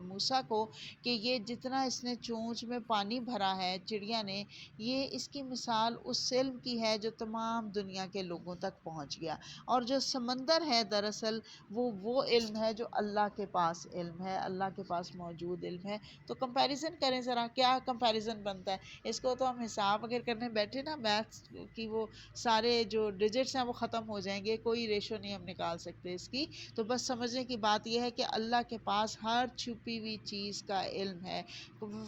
موسیٰ کو کہ یہ جتنا اس نے چونچ میں پانی بھرا ہے چڑیا نے، یہ اس کی مثال اس علم کی ہے جو تمام دنیا کے لوگوں تک پہنچ گیا، اور جو سمندر ہے دراصل وہ علم ہے جو اللہ کے پاس علم ہے، اللہ کے پاس موجود علم ہے۔ تو کمپیریزن کریں ذرا، کیا کمپیریزن بنتا ہے اس کو؟ تو ہم حساب اگر کرنے بیٹھے نا میتھس کی، وہ سارے جو ڈیجٹس ہیں وہ ختم ہو جائیں گے، کوئی ریشو نہیں ہم نکال سکتے اس کی۔ تو بس سمجھنے کی بات یہ ہے کہ اللہ کے پاس ہر چھپی ہوئی چیز کا علم ہے۔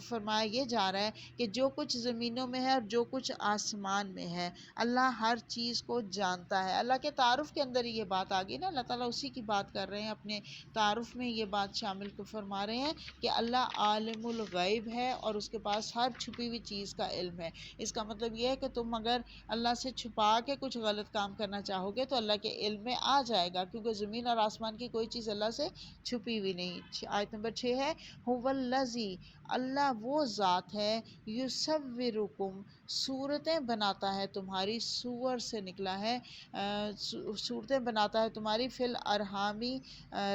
فرمایا یہ جا رہا ہے کہ جو کچھ زمینوں میں ہے اور جو کچھ آسمان میں ہے، اللہ ہر چیز کو جانتا ہے۔ اللہ کے تعارف کے اندر یہ بات آ گئی نا، اللہ تعالیٰ اسی کی بات کر رہے ہیں، اپنے تعارف میں یہ بات شامل کو فرما رہے ہیں کہ اللہ عالم الغیب ہے اور اس کے پاس ہر چھپی ہوئی چیز کا علم ہے۔ اس کا مطلب یہ ہے کہ تم اگر اللہ سے چھپا کے کچھ غلط کام کرنا چاہو گے تو اللہ کے علم میں آ جائے گا، کیونکہ زمین اور آسمان کی کوئی چیز اللہ سے چھپی ہوئی نہیں۔ آیت نمبر 6 ہے، هو الذی، اللہ وہ ذات ہے، یصورکم، صورتیں بناتا ہے تمہاری، صور سے نکلا ہے، صورتیں بناتا ہے تمہاری، فی الارحامی،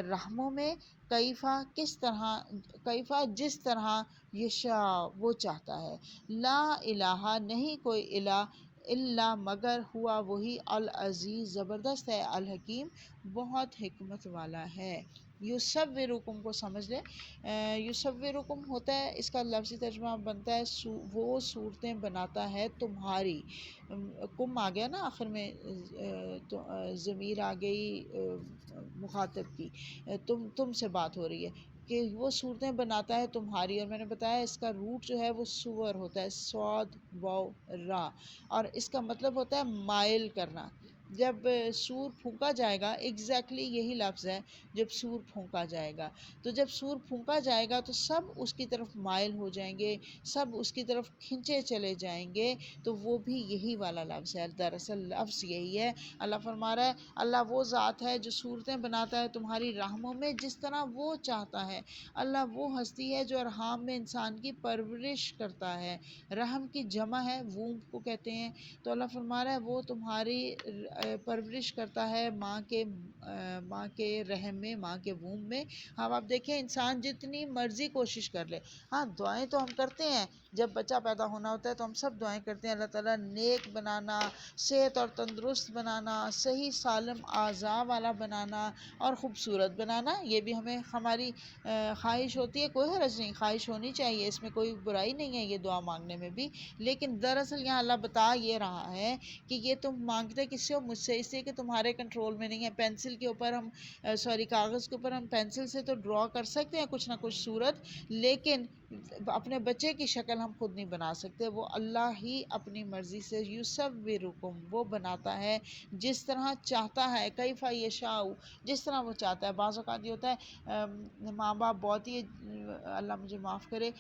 رحموں میں، کیفا، کس طرح، کیفا، جس طرح، یشاء، وہ چاہتا ہے، لا الہ، نہیں کوئی الہ، الا، مگر، ہوا، وہی، العزیز، زبردست ہے، الحکیم، بہت حکمت والا ہے۔ یصورکم کو سمجھ لیں، یصورکم ہوتا ہے، اس کا لفظی ترجمہ بنتا ہے وہ صورتیں بناتا ہے تمہاری، کم آ گیا نا آخر میں، ضمیر آ گئی مخاطب کی، تم سے بات ہو رہی ہے کہ وہ صورتیں بناتا ہے تمہاری، اور میں نے بتایا اس کا روٹ جو ہے وہ سور ہوتا ہے، صاد واو را، اور اس کا مطلب ہوتا ہے مائل کرنا۔ جب سور پھونکا جائے گا، ایگزیکٹلی یہی لفظ ہے، جب سور پھونکا جائے گا، تو جب سور پھونکا جائے گا تو سب اس کی طرف مائل ہو جائیں گے، سب اس کی طرف کھنچے چلے جائیں گے، تو وہ بھی یہی والا لفظ ہے، دراصل لفظ یہی ہے۔ اللہ فرما رہا ہے اللہ وہ ذات ہے جو صورتیں بناتا ہے تمہاری رحموں میں جس طرح وہ چاہتا ہے۔ اللہ وہ ہستی ہے جو ارحام میں انسان کی پرورش کرتا ہے، رحم کی جمع ہے، ووم کو کہتے ہیں، تو اللہ فرما رہا ہے وہ تمہاری پرورش کرتا ہے ماں کے رحم میں، ماں کے وomb میں. ہم آپ دیکھیں انسان جتنی مرضی کوشش کر لے، ہاں دعائیں تو ہم کرتے ہیں، جب بچہ پیدا ہونا ہوتا ہے تو ہم سب دعائیں کرتے ہیں، اللہ تعالیٰ نیک بنانا، صحت اور تندرست بنانا، صحیح سالم اعضاء والا بنانا اور خوبصورت بنانا. یہ بھی ہماری خواہش ہوتی ہے. کوئی حرج نہیں، خواہش ہونی چاہیے، اس میں کوئی برائی نہیں ہے یہ دعا مانگنے میں بھی. لیکن دراصل یہاں اللہ بتا یہ رہا ہے کہ یہ تم مانگتے کس سے ہو؟ مجھ سے، اس لیے کہ تمہارے کنٹرول میں نہیں ہے. پینسل کے اوپر ہم کاغذ کے اوپر ہم پینسل سے تو ڈرا کر سکتے ہیں کچھ نہ کچھ صورت، لیکن اپنے بچے کی شکل ہم خود نہیں بنا سکتے. وہ اللہ ہی اپنی مرضی سے یصورکم، وہ بناتا ہے جس طرح چاہتا ہے، کیف یشاء، جس طرح وہ چاہتا ہے. بعض اوقات یہ ہوتا ہے ماں باپ بہت ہی اللہ مجھے معاف کرے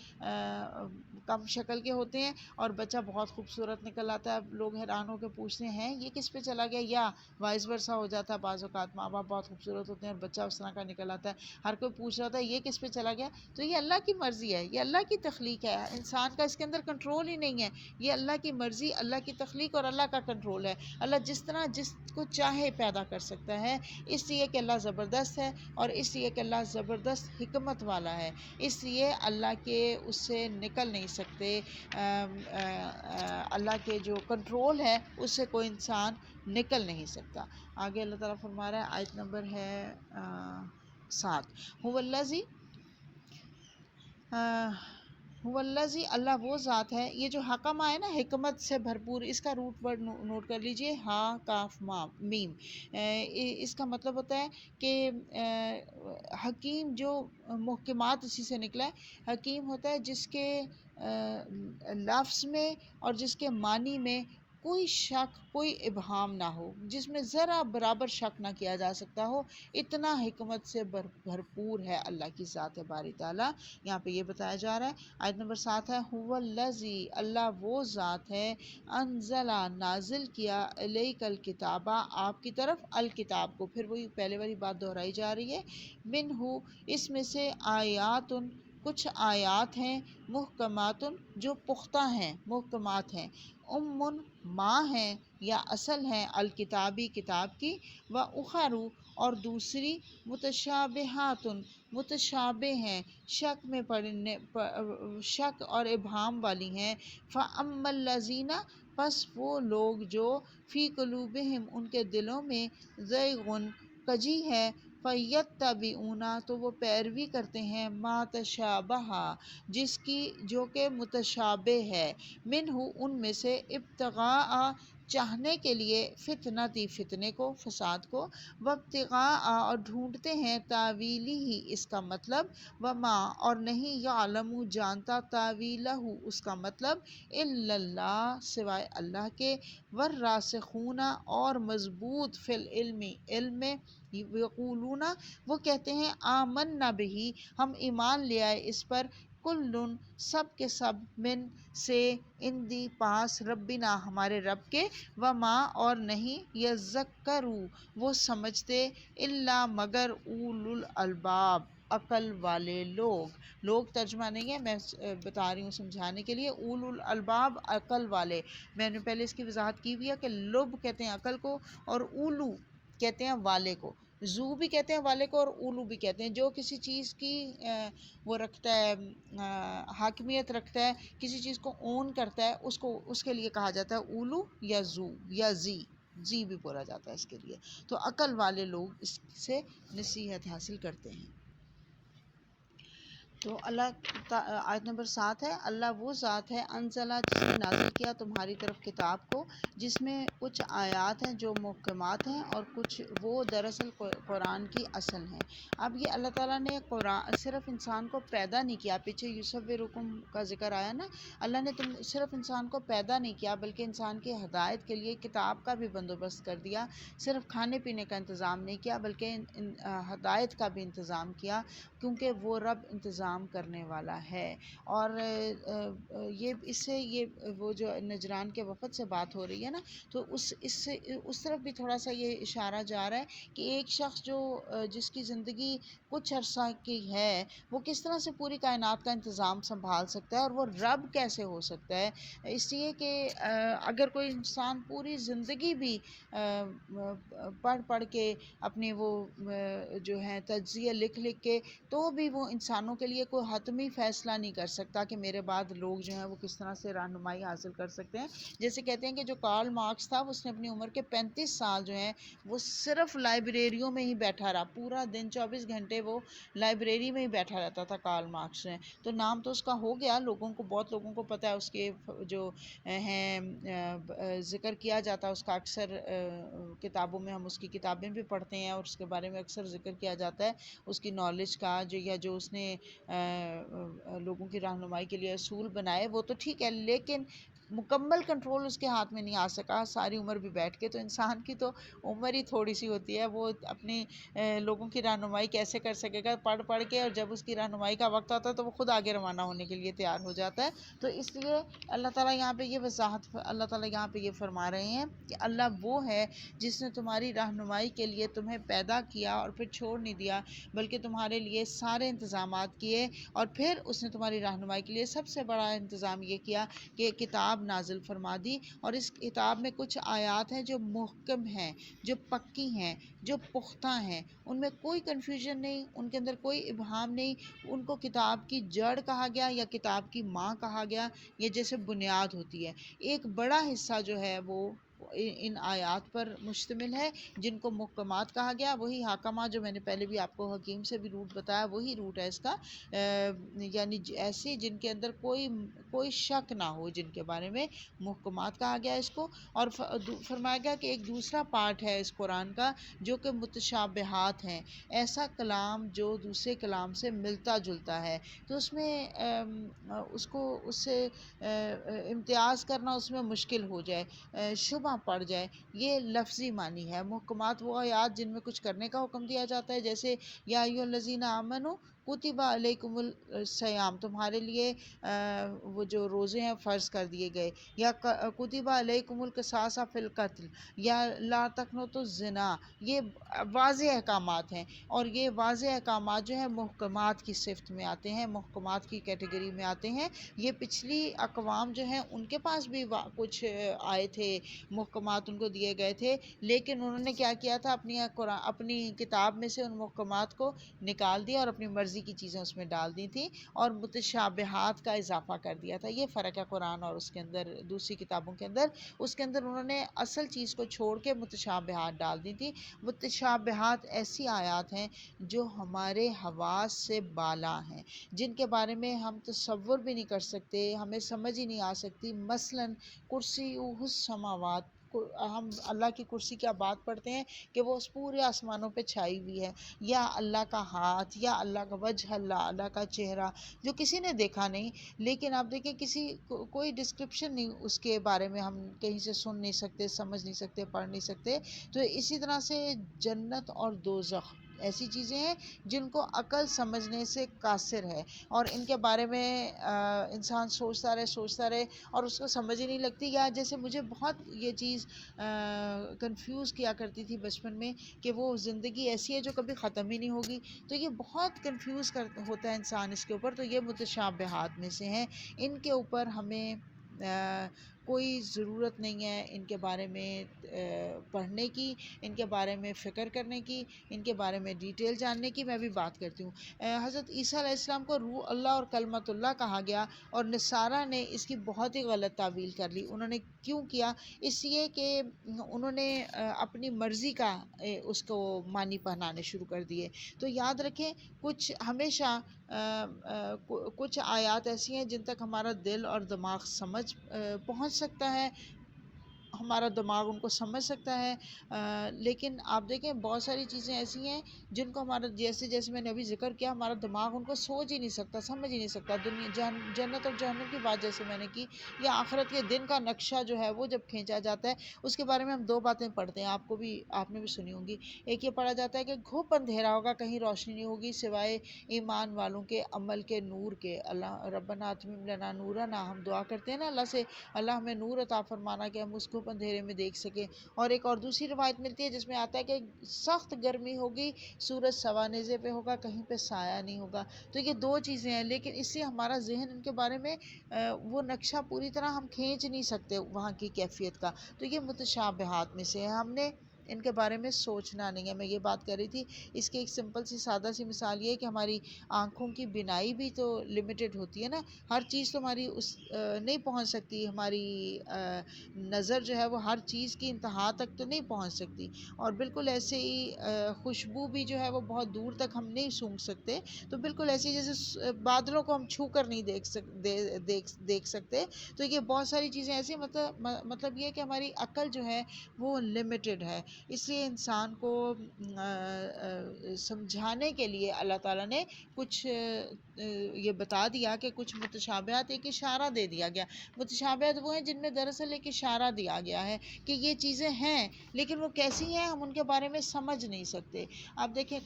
کم شکل کے ہوتے ہیں اور بچہ بہت خوبصورت نکل آتا ہے. لوگ حیران ہو کے پوچھتے ہیں یہ کس پہ چلا گیا، یا وائس ورثہ ہو جاتا ہے. بعض اوقات ماں باپ بہت خوبصورت ہوتے ہیں اور بچہ اس طرح کا نکل آتا ہے. ہر کوئی پوچھ رہا تھا یہ کس پہ چلا گیا. تو یہ اللہ کی مرضی ہے، یہ اللہ کی تخلیق ہے، انسان کا اس کے اندر کنٹرول ہی نہیں ہے. یہ اللہ کی مرضی، اللہ کی تخلیق اور اللہ کا کنٹرول ہے. اللہ جس طرح جس کو چاہے پیدا کر سکتا ہے، اس لیے کہ اللہ زبردست ہے اور اس لیے کہ اللہ زبردست حکمت والا ہے. اس لیے اللہ کے اس سے نکل نہیں سکتے، اللہ کے جو کنٹرول ہے اس سے کوئی انسان نکل نہیں سکتا. آگے اللہ تعالیٰ فرما رہا ہے، آیت نمبر ہے 7، هو الذی هو الذی، اللہ وہ ذات ہے. یہ جو حکم آئے نا حکمت سے بھرپور، اس کا روٹ ورڈ نوٹ کر لیجئے، ہا کاف میم. اس کا مطلب ہوتا ہے کہ حکیم، جو محکمات اسی سے نکلا ہے. حکیم ہوتا ہے جس کے لفظ میں اور جس کے معنی میں کوئی شک، کوئی ابہام نہ ہو، جس میں ذرا برابر شک نہ کیا جا سکتا ہو. اتنا حکمت سے بھرپور ہے اللہ کی ذات باری تعالیٰ. یہاں پہ یہ بتایا جا رہا ہے. آیت نمبر 7 ہے، هو الذی، اللہ وہ ذات ہے، انزل، نازل کیا، الیک الکتاب، آپ کی طرف، الکتاب کو، پھر وہی پہلے والی بات دہرائی جا رہی ہے. منہ، اس میں سے، آیات، کچھ آیات ہیں، محکمات، جو پختہ ہیں، محکمات ہیں، ماں ہیں یا اصل ہیں، الکتابی، کتاب کی، و اخرو، اور دوسری، متشابہات، متشابہ ہیں، شک میں پڑھنے، شک اور ابہام والی ہیں. فَأَمَّا الَّذِينَ، پس وہ لوگ جو، فی قلوبہم، ان کے دلوں میں، زیغ، کجی ہے، فَیَتَّبِعُونَ، تو وہ پیروی کرتے ہیں، ما تشابہ، جس کی، جو کہ متشابہ ہے، منہ، ان میں سے، ابتغاء، چاہنے کے لیے، فتنتی، فتنے کو، فساد کو، وابتغاء، اور ڈھونڈتے ہیں، تاویلی ہی، اس کا مطلب، وما، اور نہیں، یعلم، جانتا، تاویلہ، اس کا مطلب، الا اللہ، سوائے اللہ کے، والراسخون، اور مضبوط، فی العلم، علم میں، یقولون، وہ کہتے ہیں، آمنا بہ، ہم ایمان لے آئے اس پر، کلن، سب کے سب، من، سے، اندی، پاس، ربنا، ہمارے رب کے، وما، اور نہیں، یذکروا، وہ سمجھتے، الا، مگر، اولو الالباب، عقل والے لوگ. لوگ ترجمہ نہیں ہے، میں بتا رہی ہوں سمجھانے کے لیے. اولو الالباب، عقل والے. میں نے پہلے اس کی وضاحت کی ہوئی ہے کہ لب کہتے ہیں عقل کو، اور اولو کہتے ہیں والے کو. زو بھی کہتے ہیں والے کو اور اولو بھی کہتے ہیں. جو کسی چیز کی وہ رکھتا ہے، حاکمیت رکھتا ہے، کسی چیز کو اون کرتا ہے، اس کے لیے کہا جاتا ہے اولو یا زو یا زی بھی بولا جاتا ہے اس کے لیے. تو عقل والے لوگ اس سے نصیحت حاصل کرتے ہیں. تو آیت نمبر 7 ہے، اللہ وہ ذات ہے، انزلہ، جس نے نازل کیا تمہاری طرف کتاب کو، جس میں کچھ آیات ہیں جو محکمات ہیں اور کچھ وہ دراصل قرآن کی اصل ہیں. اب یہ اللہ تعالیٰ نے صرف انسان کو پیدا نہیں کیا، پیچھے یصورکم کا ذکر آیا نا، اللہ نے صرف انسان کو پیدا نہیں کیا بلکہ انسان کی ہدایت کے لیے کتاب کا بھی بندوبست کر دیا. صرف کھانے پینے کا انتظام نہیں کیا بلکہ ہدایت کا بھی انتظام کیا، کیونکہ وہ رب انتظام انتظام کرنے والا ہے۔ اور یہ اس سے یہ وہ جو نجران کے وفد سے بات ہو رہی ہے نا، تو اس طرف بھی تھوڑا سا یہ اشارہ جا رہا ہے کہ ایک شخص جو جس کی زندگی کچھ عرصہ کی ہے، وہ کس طرح سے پوری کائنات کا انتظام سنبھال سکتا ہے، اور وہ رب کیسے ہو سکتا ہے۔ اس لیے کہ اگر کوئی انسان پوری زندگی بھی پڑھ پڑھ کے اپنے وہ جو ہیں تجزیہ لکھ لکھ کے، تو بھی وہ انسانوں کے لیے کوئی حتمی فیصلہ نہیں کر سکتا کہ میرے بعد لوگ جو ہیں وہ کس طرح سے رہنمائی حاصل کر سکتے ہیں۔ جیسے کہتے ہیں کہ جو کارل مارکس تھا، اس نے اپنی عمر کے 35 سال جو ہیں وہ صرف لائبریریوں میں ہی بیٹھا رہا، پورا دن 24 گھنٹے وہ لائبریری میں ہی بیٹھا رہتا تھا کارل مارکس نے۔ تو نام تو اس کا ہو گیا، بہت لوگوں کو پتہ ہے، اس کے جو ہیں ذکر کیا جاتا ہے اس کا اکثر کتابوں میں، ہم اس کی کتابیں بھی پڑھتے ہیں اور اس کے بارے میں اکثر ذکر کیا جاتا ہے، اس کی نالج کا جو اس نے لوگوں کی رہنمائی کے لیے اصول بنائے، وہ تو ٹھیک ہے، لیکن مکمل کنٹرول اس کے ہاتھ میں نہیں آ سکا ساری عمر بھی بیٹھ کے۔ تو انسان کی تو عمر ہی تھوڑی سی ہوتی ہے، وہ اپنی لوگوں کی رہنمائی کیسے کر سکے گا؟ پڑھ پڑھ کے، اور جب اس کی رہنمائی کا وقت آتا ہے تو وہ خود آگے روانہ ہونے کے لیے تیار ہو جاتا ہے۔ تو اس لیے اللہ تعالیٰ یہاں پہ یہ وضاحت، اللہ تعالیٰ یہاں پہ یہ فرما رہے ہیں کہ اللہ وہ ہے جس نے تمہاری رہنمائی کے لیے تمہیں پیدا کیا اور پھر چھوڑ نہیں دیا، بلکہ تمہارے لیے سارے انتظامات کیے، اور پھر اس نے تمہاری رہنمائی کے لیے سب سے بڑا انتظام یہ کیا کہ کتاب نازل فرما دی، اور اس کتاب میں کچھ آیات ہیں جو محکم ہیں، جو پکی ہیں، جو پختہ ہیں، ان میں کوئی کنفیوژن نہیں، ان کے اندر کوئی ابہام نہیں، ان کو کتاب کی جڑ کہا گیا یا کتاب کی ماں کہا گیا، یہ جیسے بنیاد ہوتی ہے۔ ایک بڑا حصہ جو ہے وہ ان آیات پر مشتمل ہے، جن کو محکمات کہا گیا، وہی حاکمات جو میں نے پہلے بھی آپ کو حکیم سے بھی روٹ بتایا، وہی روٹ ہے اس کا، یعنی ایسی جن کے اندر کوئی شک نہ ہو، جن کے بارے میں محکمات کہا گیا اس کو۔ اور فرمایا گیا کہ ایک دوسرا پارٹ ہے اس قرآن کا جو کہ متشابہات ہیں، ایسا کلام جو دوسرے کلام سے ملتا جلتا ہے، تو اس میں اس سے امتیاز کرنا اس میں مشکل ہو جائے، شبہ پڑ جائے، یہ لفظی معنی ہے۔ محکمات وہ آیات جن میں کچھ کرنے کا حکم دیا جاتا ہے، جیسے یا ایھا الذین آمنوا کتب علیکم الصیام، تمہارے لیے وہ جو روزے ہیں فرض کر دیے گئے، یا کتب علیکم القصاص فی القتل، یا لا تقنطوا الزنا، یہ واضح احکامات ہیں، اور یہ واضح احکامات جو ہیں محکمات کی صفت میں آتے ہیں، محکمات کی کیٹیگری میں آتے ہیں۔ یہ پچھلی اقوام جو ہیں ان کے پاس بھی کچھ آئے تھے محکمات، ان کو دیے گئے تھے، لیکن انہوں نے کیا کیا تھا، اپنی کتاب میں سے ان محکمات کو نکال دیا اور اپنی مرضی کی چیزیں اس میں ڈال دی تھیں، اور متشابہات کا اضافہ کر دیا تھا۔ یہ فرق ہے قرآن اور اس کے اندر دوسری کتابوں کے اندر۔ اس کے اندر انہوں نے اصل چیز کو چھوڑ کے متشابہات ڈال دی تھی۔ متشابہات ایسی آیات ہیں جو ہمارے حواس سے بالا ہیں، جن کے بارے میں ہم تصور بھی نہیں کر سکتے، ہمیں سمجھ ہی نہیں آ سکتی۔ مثلاً کرسی السماوات، ہم اللہ کی کرسی کی بات پڑھتے ہیں کہ وہ اس پورے آسمانوں پہ چھائی ہوئی ہے، یا اللہ کا ہاتھ، یا اللہ کا وجہ، اللہ کا چہرہ جو کسی نے دیکھا نہیں، لیکن آپ دیکھیں کوئی ڈسکرپشن نہیں اس کے بارے میں، ہم کہیں سے سن نہیں سکتے، سمجھ نہیں سکتے، پڑھ نہیں سکتے۔ تو اسی طرح سے جنت اور دوزخ ایسی چیزیں ہیں جن کو عقل سمجھنے سے قاصر ہے، اور ان کے بارے میں انسان سوچتا رہے اور اس کو سمجھ ہی نہیں لگتی۔ یا جیسے مجھے بہت یہ چیز کنفیوز کیا کرتی تھی بچپن میں کہ وہ زندگی ایسی ہے جو کبھی ختم ہی نہیں ہوگی، تو یہ بہت کنفیوز ہوتا ہے انسان اس کے اوپر۔ تو یہ متشابہات میں سے ہیں، ان کے اوپر ہمیں کوئی ضرورت نہیں ہے ان کے بارے میں پڑھنے کی، ان کے بارے میں فکر کرنے کی، ان کے بارے میں ڈیٹیل جاننے کی۔ میں بھی بات کرتی ہوں، حضرت عیسیٰ علیہ السلام کو روح اللہ اور کلمۃ اللہ کہا گیا، اور نصارہ نے اس کی بہت ہی غلط تعویل کر لی۔ انہوں نے کیوں کیا؟ اس لیے کہ انہوں نے اپنی مرضی کا اس کو معنی پہنانے شروع کر دیے۔ تو یاد رکھیں، ہمیشہ کچھ آیات ایسی ہیں جن تک ہمارا دل اور دماغ پہنچ سکتا ہے، ہمارا دماغ ان کو سمجھ سکتا ہے، لیکن آپ دیکھیں بہت ساری چیزیں ایسی ہیں جن کو ہمارا، جیسے جیسے میں نے ابھی ذکر کیا، ہمارا دماغ ان کو سوچ ہی نہیں سکتا، سمجھ ہی نہیں سکتا. دنیا جنت اور جہنم کی بات جیسے میں نے کی، یا آخرت کے دن کا نقشہ جو ہے وہ جب کھینچا جاتا ہے، اس کے بارے میں ہم دو باتیں پڑھتے ہیں، آپ نے بھی سنی ہوں گی. ایک یہ پڑھا جاتا ہے کہ گھوپ اندھیرا ہوگا، کہیں روشنی نہیں ہوگی سوائے ایمان والوں کے عمل کے نور کے. اللہ ربنا اتمم لنا نورنا، ہم دعا کرتے ہیں نا اللہ سے، اللہ ہمیں نور عطا فرمانا کہ ہم اس گھوپ اندھیرے میں دیکھ سکیں. اور ایک اور دوسری روایت ملتی ہے جس میں آتا ہے کہ سخت گرمی ہوگی، سورج سوانیزے پہ ہوگا، کہیں پہ سایہ نہیں ہوگا. تو یہ دو چیزیں ہیں، لیکن اس سے ہمارا ذہن ان کے بارے میں وہ نقشہ پوری طرح ہم کھینچ نہیں سکتے وہاں کی کیفیت کا. تو یہ متشابہات میں سے ہے، ہم نے ان کے بارے میں سوچنا نہیں ہے. میں یہ بات کر رہی تھی، اس کی ایک سمپل سی سادہ سی مثال یہ ہے کہ ہماری آنکھوں کی بینائی بھی تو لمیٹڈ ہوتی ہے نا، ہر چیز تو ہماری نہیں پہنچ سکتی، ہماری نظر جو ہے وہ ہر چیز کی انتہا تک تو نہیں پہنچ سکتی. اور بالکل ایسے ہی خوشبو بھی جو ہے وہ بہت دور تک ہم نہیں سونگھ سکتے. تو بالکل ایسے ہی جیسے بادلوں کو ہم چھو کر نہیں دیکھ سکتے. تو یہ بہت ساری چیزیں ایسی، مطلب یہ کہ ہماری عقل جو ہے وہ لمیٹڈ ہے. اس لیے انسان کو سمجھانے کے لیے اللہ تعالیٰ نے کچھ یہ بتا دیا کہ کچھ متشابہات، ایک اشارہ دے دیا گیا. متشابہات وہ ہیں جن میں دراصل ایک اشارہ دیا گیا ہے کہ یہ چیزیں ہیں، لیکن وہ کیسی ہیں ہم ان کے بارے میں سمجھ نہیں سکتے. آپ دیکھیں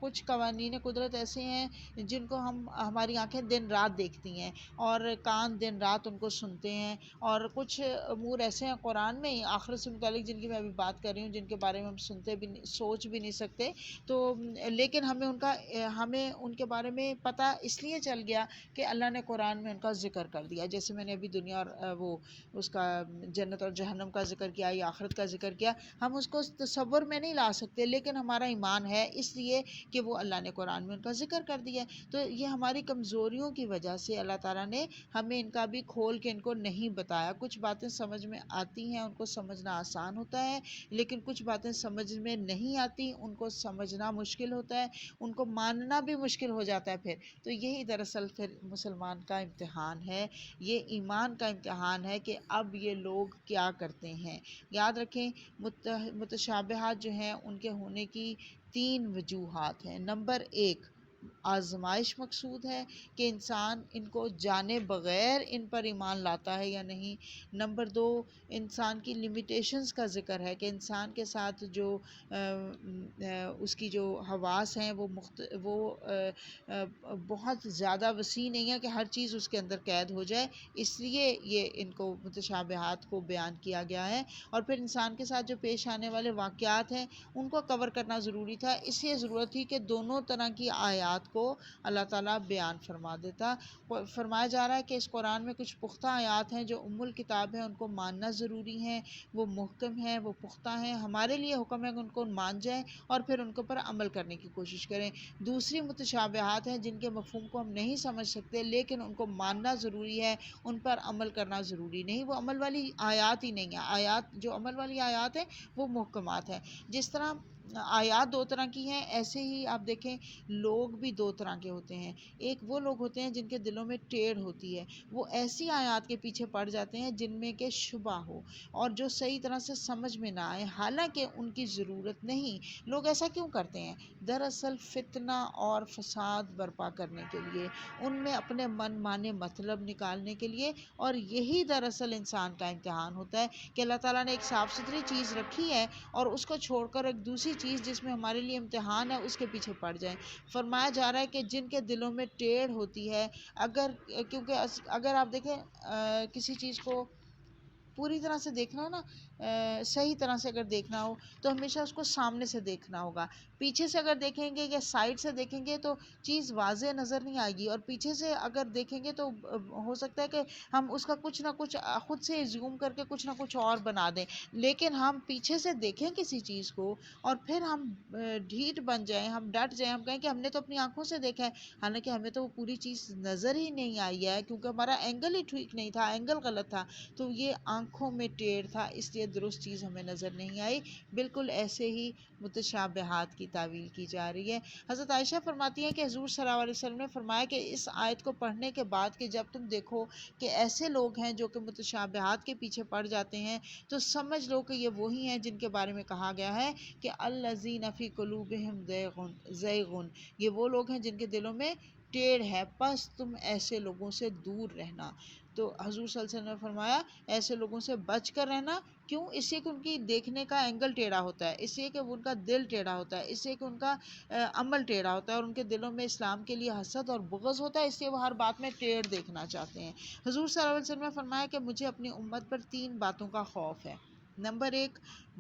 کچھ قوانین قدرت ایسے ہیں جن کو ہماری آنکھیں دن رات دیکھتی ہیں اور کان دن رات ان کو سنتے ہیں. اور کچھ امور ایسے ہیں قرآن میں آخرت سے متعلق جن کی میں ابھی بات کر رہی ہوں، جن کے بارے میں ہم سنتے بھی نہیں، سوچ بھی نہیں سکتے. تو لیکن ہمیں ان کے بارے میں پتہ اس لیے چل گیا کہ اللہ نے قرآن میں ان کا ذکر کر دیا. جیسے میں نے ابھی دنیا اور وہ اس کا جنت اور جہنم کا ذکر کیا یا آخرت کا ذکر کیا، ہم اس کو تصور میں نہیں لا سکتے، لیکن ہمارا ایمان ہے اس لیے کہ وہ اللہ نے قرآن میں ان کا ذکر کر دیا. تو یہ ہماری کمزوریوں کی وجہ سے اللہ تعالیٰ نے ہمیں ان کا بھی کھول کے ان کو نہیں بتایا. کچھ باتیں سمجھ میں آتی ہیں، ان کو سمجھنا آسان ہوتا ہے، لیکن کچھ باتیں سمجھ میں نہیں آتی، ان کو سمجھنا مشکل ہوتا ہے، ان کو ماننا بھی مشکل ہو جاتا ہے پھر. تو یہی دراصل پھر مسلمان کا امتحان ہے، یہ ایمان کا امتحان ہے کہ اب یہ لوگ کیا کرتے ہیں. یاد رکھیں متشابہات جو ہیں ان کے ہونے کی 3 وجوہات ہیں. نمبر 1، آزمائش مقصود ہے کہ انسان ان کو جانے بغیر ان پر ایمان لاتا ہے یا نہیں. نمبر 2، انسان کی لمیٹیشنز کا ذکر ہے کہ انسان کے ساتھ جو اس کی جو حواس ہیں وہ بہت زیادہ وسیع نہیں ہے کہ ہر چیز اس کے اندر قید ہو جائے، اس لیے یہ ان کو متشابہات کو بیان کیا گیا ہے. اور پھر انسان کے ساتھ جو پیش آنے والے واقعات ہیں ان کو کور کرنا ضروری تھا، اس لیے ضرورت تھی کہ دونوں طرح کی آیات کو اللہ تعالیٰ بیان فرما دیتا. فرمایا جا رہا ہے کہ اس قرآن میں کچھ پختہ آیات ہیں جو ام الکتاب ہیں، ان کو ماننا ضروری ہے، وہ محکم ہیں، وہ پختہ ہیں. ہمارے لیے حکم ہے کہ ان کو مان جائیں اور پھر ان کے اوپر عمل کرنے کی کوشش کریں. دوسری متشابہات ہیں جن کے مفہوم کو ہم نہیں سمجھ سکتے، لیکن ان کو ماننا ضروری ہے، ان پر عمل کرنا ضروری نہیں. وہ عمل والی آیات ہی نہیں ہیں. جو عمل والی آیات ہیں وہ محکمات ہیں. جس طرح آیات 2 طرح کی ہیں، ایسے ہی آپ دیکھیں لوگ بھی 2 طرح کے ہوتے ہیں. ایک وہ لوگ ہوتے ہیں جن کے دلوں میں ٹیڑھ ہوتی ہے، وہ ایسی آیات کے پیچھے پڑ جاتے ہیں جن میں کہ شبہ ہو اور جو صحیح طرح سے سمجھ میں نہ آئے، حالانکہ ان کی ضرورت نہیں. لوگ ایسا کیوں کرتے ہیں؟ دراصل فتنہ اور فساد برپا کرنے کے لیے، ان میں اپنے من مانے مطلب نکالنے کے لیے. اور یہی دراصل انسان کا امتحان ہوتا ہے کہ اللہ تعالیٰ نے ایک صاف ستھری چیز رکھی ہے اور اس کو چھوڑ کر ایک دوسری چیز جس میں ہمارے لیے امتحان ہے اس کے پیچھے پڑ جائیں. فرمایا جا رہا ہے کہ جن کے دلوں میں ٹیڑھ ہوتی ہے، کیونکہ اگر آپ دیکھیں کسی چیز کو پوری طرح سے دیکھنا ہو نا، صحیح طرح سے اگر دیکھنا ہو تو ہمیشہ اس کو سامنے سے دیکھنا ہوگا. پیچھے سے اگر دیکھیں گے یا سائڈ سے دیکھیں گے تو چیز واضح نظر نہیں آئے گی، اور پیچھے سے اگر دیکھیں گے تو ہو سکتا ہے کہ ہم اس کا کچھ نہ کچھ خود سے زوم کر کے کچھ نہ کچھ اور بنا دیں. لیکن ہم پیچھے سے دیکھیں کسی چیز کو اور پھر ہم ڈھیٹ بن جائیں، ہم ڈٹ جائیں، ہم کہیں کہ ہم نے تو اپنی آنکھوں سے دیکھا ہے، حالانکہ ہمیں تو وہ پوری چیز نظر ہی نہیں آئی ہے کیونکہ ہمارا اینگل ہی ٹھیک نہیں تھا، اینگل غلط تھا. تو یہ آنکھوں میں ٹیڑھ تھا، اس لیے درست چیز ہمیں نظر نہیں آئی، بالکل ایسے ہی متشابہات کی تعویل کی جا رہی ہے۔ حضرت عائشہ فرماتی ہیں کہ حضور صلی اللہ علیہ وسلم نے فرمایا کہ اس آیت کو پڑھنے کے بعد کہ جب تم دیکھو کہ ایسے لوگ ہیں جو کہ متشابہات کے پیچھے پڑ جاتے ہیں، تو سمجھ لو کہ یہ وہی ہیں جن کے بارے میں کہا گیا ہے کہ الذین فی قلوبہم زیغ، یہ وہ لوگ ہیں جن کے دلوں میں ٹیڑھ ہے، پس تم ایسے لوگوں سے دور رہنا۔ تو حضور صلی اللہ علیہ وسلم نے فرمایا ایسے لوگوں سے بچ کر رہنا، کیوں؟ اس سے کہ ان کی دیکھنے کا اینگل ٹیڑھا ہوتا ہے، اس سے کہ ان کا دل ٹیڑھا ہوتا ہے، اس سے کہ ان کا عمل ٹیڑھا ہوتا ہے، اور ان کے دلوں میں اسلام کے لیے حسد اور بغض ہوتا ہے، اس لیے وہ ہر بات میں ٹیڑھ دیکھنا چاہتے ہیں۔ حضور صلی اللہ علیہ وسلم نے فرمایا کہ مجھے اپنی امت پر 3 باتوں کا خوف ہے۔ نمبر 1،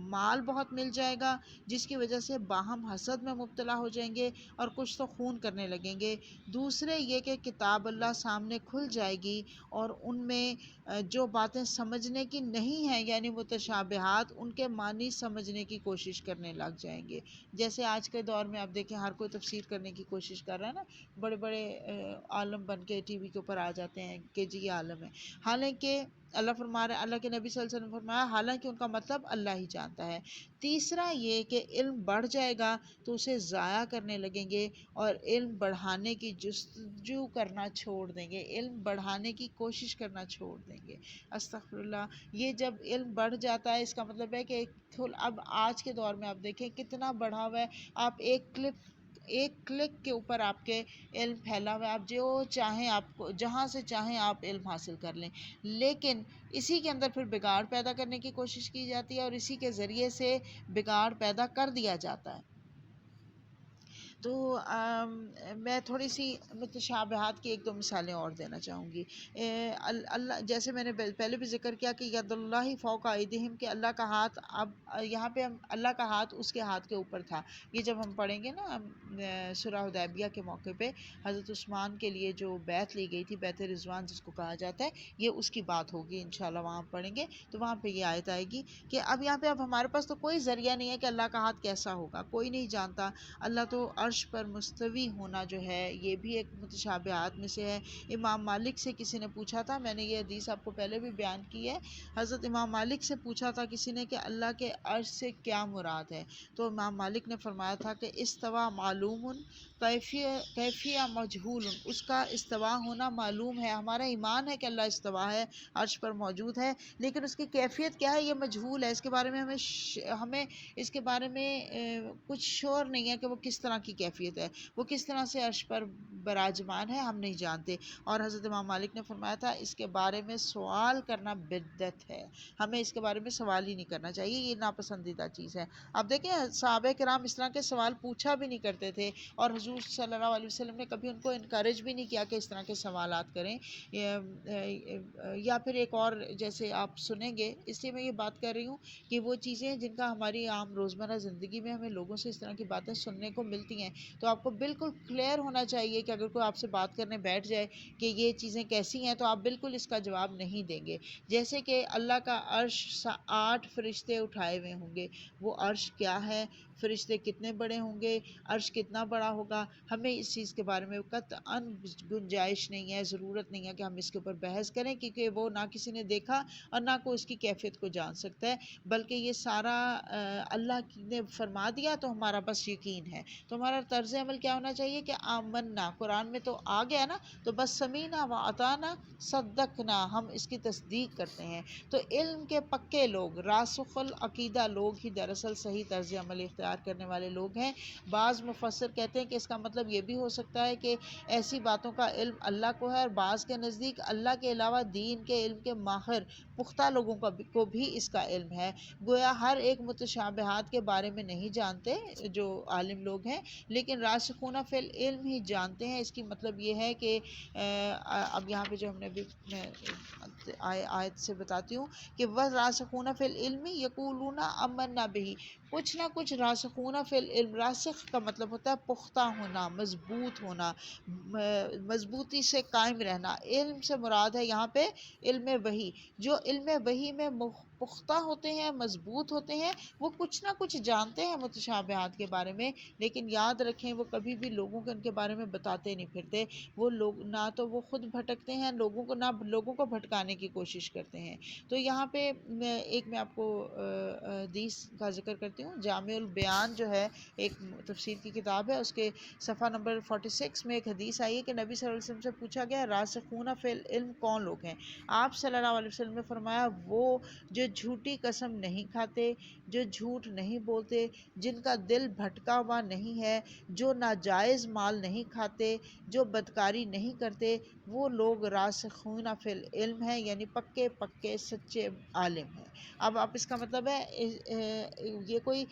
مال بہت مل جائے گا جس کی وجہ سے باہم حسد میں مبتلا ہو جائیں گے اور کچھ تو خون کرنے لگیں گے۔ دوسرے یہ کہ کتاب اللہ سامنے کھل جائے گی اور ان میں جو باتیں سمجھنے کی نہیں ہیں یعنی متشابہات، ان کے معنی سمجھنے کی کوشش کرنے لگ جائیں گے۔ جیسے آج کے دور میں آپ دیکھیں ہر کوئی تفسیر کرنے کی کوشش کر رہا ہے نا، بڑے بڑے عالم بن کے ٹی وی کے اوپر آ جاتے ہیں کہ جی یہ عالم ہے، حالانکہ اللہ فرما رہا ہے، اللہ کے نبی صلی اللہ علیہ وسلم نے فرمایا حالانکہ ان کا مطلب اللہ ہی جانتا ہے۔ تیسرا یہ کہ علم بڑھ جائے گا تو اسے ضائع کرنے لگیں گے اور علم بڑھانے کی جستجو کرنا چھوڑ دیں گے، علم بڑھانے کی کوشش کرنا چھوڑ دیں گے۔ استغفر اللہ۔ یہ جب علم بڑھ جاتا ہے اس کا مطلب ہے کہ اب آج کے دور میں آپ دیکھیں کتنا بڑھا ہوا ہے، آپ ایک کلک کے اوپر آپ کے علم پھیلا ہوا ہے، آپ جو چاہیں آپ کو جہاں سے چاہیں آپ علم حاصل کر لیں، لیکن اسی کے اندر پھر بگاڑ پیدا کرنے کی کوشش کی جاتی ہے اور اسی کے ذریعے سے بگاڑ پیدا کر دیا جاتا ہے۔ تو میں تھوڑی سی متشابہات کی 1-2 مثالیں اور دینا چاہوں گی۔ اللہ، جیسے میں نے پہلے بھی ذکر کیا کہ ید اللہ فوق ایدیہم، کہ اللہ کا ہاتھ، اب یہاں پہ اللہ کا ہاتھ اس کے ہاتھ کے اوپر تھا۔ یہ جب ہم پڑھیں گے نا سورہ حدیبیہ کے موقع پہ حضرت عثمان کے لیے جو بیعت لی گئی تھی، بیعت رضوان جس کو کہا جاتا ہے، یہ اس کی بات ہوگی انشاءاللہ، وہاں پڑھیں گے تو وہاں پہ یہ آیت آئے گی کہ اب یہاں پہ اب ہمارے پاس تو کوئی ذریعہ نہیں ہے کہ اللہ کا ہاتھ کیسا ہوگا، کوئی نہیں جانتا۔ اللہ تو عرش پر مستوی ہونا جو ہے یہ بھی ایک متشابہات میں سے ہے۔ امام مالک سے کسی نے پوچھا تھا، میں نے یہ حدیث آپ کو پہلے بھی بیان کی ہے، حضرت امام مالک سے پوچھا تھا کسی نے کہ اللہ کے عرش سے کیا مراد ہے، تو امام مالک نے فرمایا تھا کہ استوا معلوم کیفیہ مجہول، اس کا استوا ہونا معلوم ہے، ہمارا ایمان ہے کہ اللہ استوا ہے، عرش پر موجود ہے، لیکن اس کی کیفیت کیا ہے یہ مجہول ہے، اس کے بارے میں ہمیں اس کے بارے میں کچھ شور نہیں ہے کہ وہ کس طرح کی کیفیت ہے، وہ کس طرح سے عرش پر براجمان ہے، ہم نہیں جانتے۔ اور حضرت امام مالک نے فرمایا تھا اس کے بارے میں سوال کرنا بدعت ہے، ہمیں اس کے بارے میں سوال ہی نہیں کرنا چاہیے، یہ ناپسندیدہ چیز ہے۔ اب دیکھیں صحابہ کرام اس طرح کے سوال پوچھا بھی نہیں کرتے تھے، اور حضور صلی اللہ علیہ وسلم نے کبھی ان کو انکریج بھی نہیں کیا کہ اس طرح کے سوالات کریں۔ یا پھر ایک اور جیسے آپ سنیں گے، اس لیے میں یہ بات کر رہی ہوں کہ وہ چیزیں جن کا ہماری عام روزمرہ زندگی میں ہمیں لوگوں سے اس طرح کی باتیں سننے کو ملتی ہیں، تو آپ کو بالکل کلیئر ہونا چاہیے کہ اگر کوئی آپ سے بات کرنے بیٹھ جائے کہ یہ چیزیں کیسی ہیں تو آپ بالکل اس کا جواب نہیں دیں گے۔ جیسے کہ اللہ کا عرش 8 فرشتے اٹھائے ہوئے ہوں گے، وہ عرش کیا ہے، فرشتے کتنے بڑے ہوں گے، عرش کتنا بڑا ہوگا، ہمیں اس چیز کے بارے میں قطعاً گنجائش نہیں ہے، ضرورت نہیں ہے کہ ہم اس کے اوپر بحث کریں، کیونکہ وہ نہ کسی نے دیکھا اور نہ کوئی اس کی کیفیت کو جان سکتا ہے، بلکہ یہ سارا اللہ نے فرما دیا تو ہمارا بس یقین ہے۔ تو ہمارا طرز عمل کیا ہونا چاہیے کہ آمنا، قرآن میں تو آ گیا نا، تو بس سمینا و اطعنا صدقنا، ہم اس کی تصدیق کرتے ہیں۔ تو علم کے پکے لوگ، راسخ العقیدہ لوگ ہی دراصل صحیح طرز عمل اختیار کرنے والے لوگ ہیں۔ بعض مفسر کہتے ہیں کہ اس کا مطلب یہ بھی ہو سکتا ہے کہ ایسی باتوں کا علم اللہ کو ہے، اور بعض کے نزدیک اللہ کے علاوہ دین کے علم کے ماہر پختہ لوگوں کو بھی اس کا علم ہے۔ گویا ہر ایک متشابہات کے بارے میں نہیں جانتے جو عالم لوگ ہیں، لیکن راسخون فی العلم ہی جانتے ہیں۔ اس کی مطلب یہ ہے کہ اب یہاں پہ جو ہم نے بھی آیت سے بتاتی ہوں کہ وہ راسخون فی العلم یقولون آمنا بہ، کچھ نہ کچھ راسخون فی العلم، راسخ کا مطلب ہوتا ہے پختہ ہونا، مضبوط ہونا، مضبوطی سے قائم رہنا۔ علم سے مراد ہے یہاں پہ علم وحی، جو علم وحی میں پختہ ہوتے ہیں، مضبوط ہوتے ہیں، وہ کچھ نہ کچھ جانتے ہیں متشابہات کے بارے میں، لیکن یاد رکھیں وہ کبھی بھی لوگوں کو ان کے بارے میں بتاتے نہیں پھرتے۔ وہ لوگ نہ تو وہ خود بھٹکتے ہیں لوگوں کو، نہ لوگوں کو بھٹکانے کی کوشش کرتے ہیں۔ تو یہاں پہ میں آپ کو حدیث کا ذکر کرتی ہوں۔ جامع البیان جو ہے ایک تفسیر کی کتاب ہے، اس کے صفحہ نمبر 46 میں ایک حدیث آئی ہے کہ نبی صلی اللہ علیہ وسلم سے پوچھا گیا راسخون فی العلم کون لوگ ہیں؟ آپ صلی اللہ علیہ وسلم نے فرمایا وہ جو جھوٹی قسم نہیں کھاتے، جو جھوٹ نہیں بولتے، جن کا دل بھٹکا ہوا نہیں ہے، جو ناجائز مال نہیں کھاتے، جو بدکاری نہیں کرتے، وہ لوگ راسخون فی العلم ہیں، یعنی پکے پکے سچے عالم ہیں۔ اب آپ اس کا مطلب ہے یہ کوئی